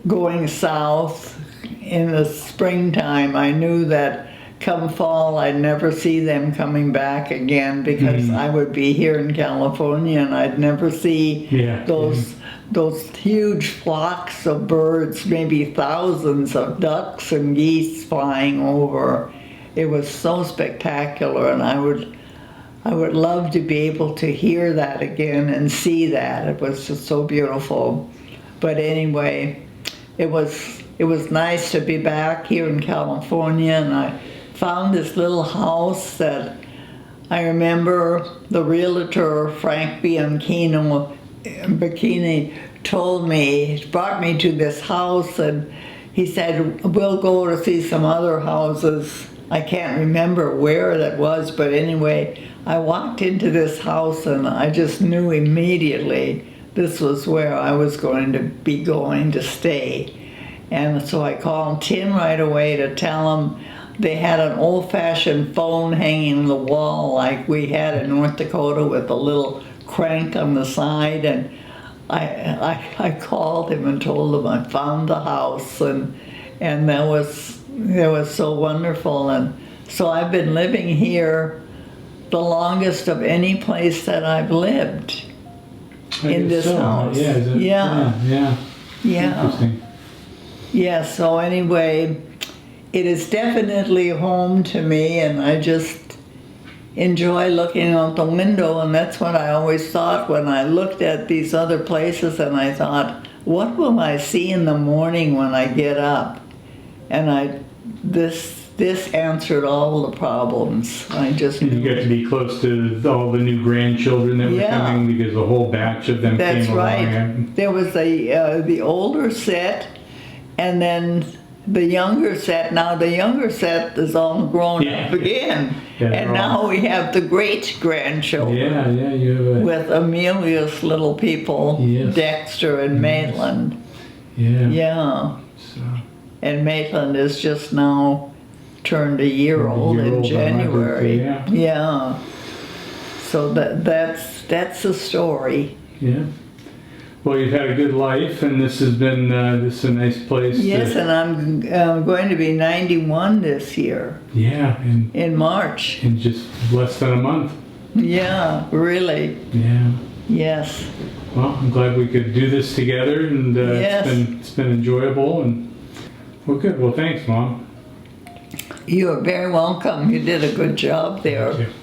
going south in the springtime. I knew that come fall I'd never see them coming back again, because I would be here in California and I'd never see those huge flocks of birds, maybe thousands of ducks and geese flying over. It was so spectacular, and I would love to be able to hear that again and see that. It was just so beautiful. But anyway, it was nice to be back here in California, and I found this little house that I remember the realtor, Frank Bikini, told me, brought me to this house, and he said, we'll go to see some other houses. I can't remember where that was, but anyway, I walked into this house and I just knew immediately this was where I was going to stay. And so I called Tim right away to tell him they had an old-fashioned phone hanging on the wall like we had in North Dakota, with a little crank on the side, and I called him and told him I found the house, and that was so wonderful. And so I've been living here the longest of any place that I've lived, in this house. Yeah. Interesting. Yeah, so anyway, it is definitely home to me, and I just enjoy looking out the window, and that's what I always thought when I looked at these other places, and I thought, what will I see in the morning when I get up? And this answered all the problems. I just And you got to be close to all the new grandchildren that were coming, because a whole batch of them That's came right. along. There was the older set, and then the younger set. Now the younger set is all grown up again, and now we have the great grandchildren. Yeah, you have a... With Amelia's little people, Dexter and Maitland. Yeah. So, And Maitland is just now turned a year old in January. Yeah. So that's the story. yeah. Well, you've had a good life, and this has been this is a nice place. Yes, and I'm going to be 91 this year. Yeah, in March. in just less than a month. Yeah, really. Yeah. Yes. Well, I'm glad we could do this together, and it's been enjoyable. And well, good. Well, thanks, Mom. You are very welcome. You did a good job there. Thank you.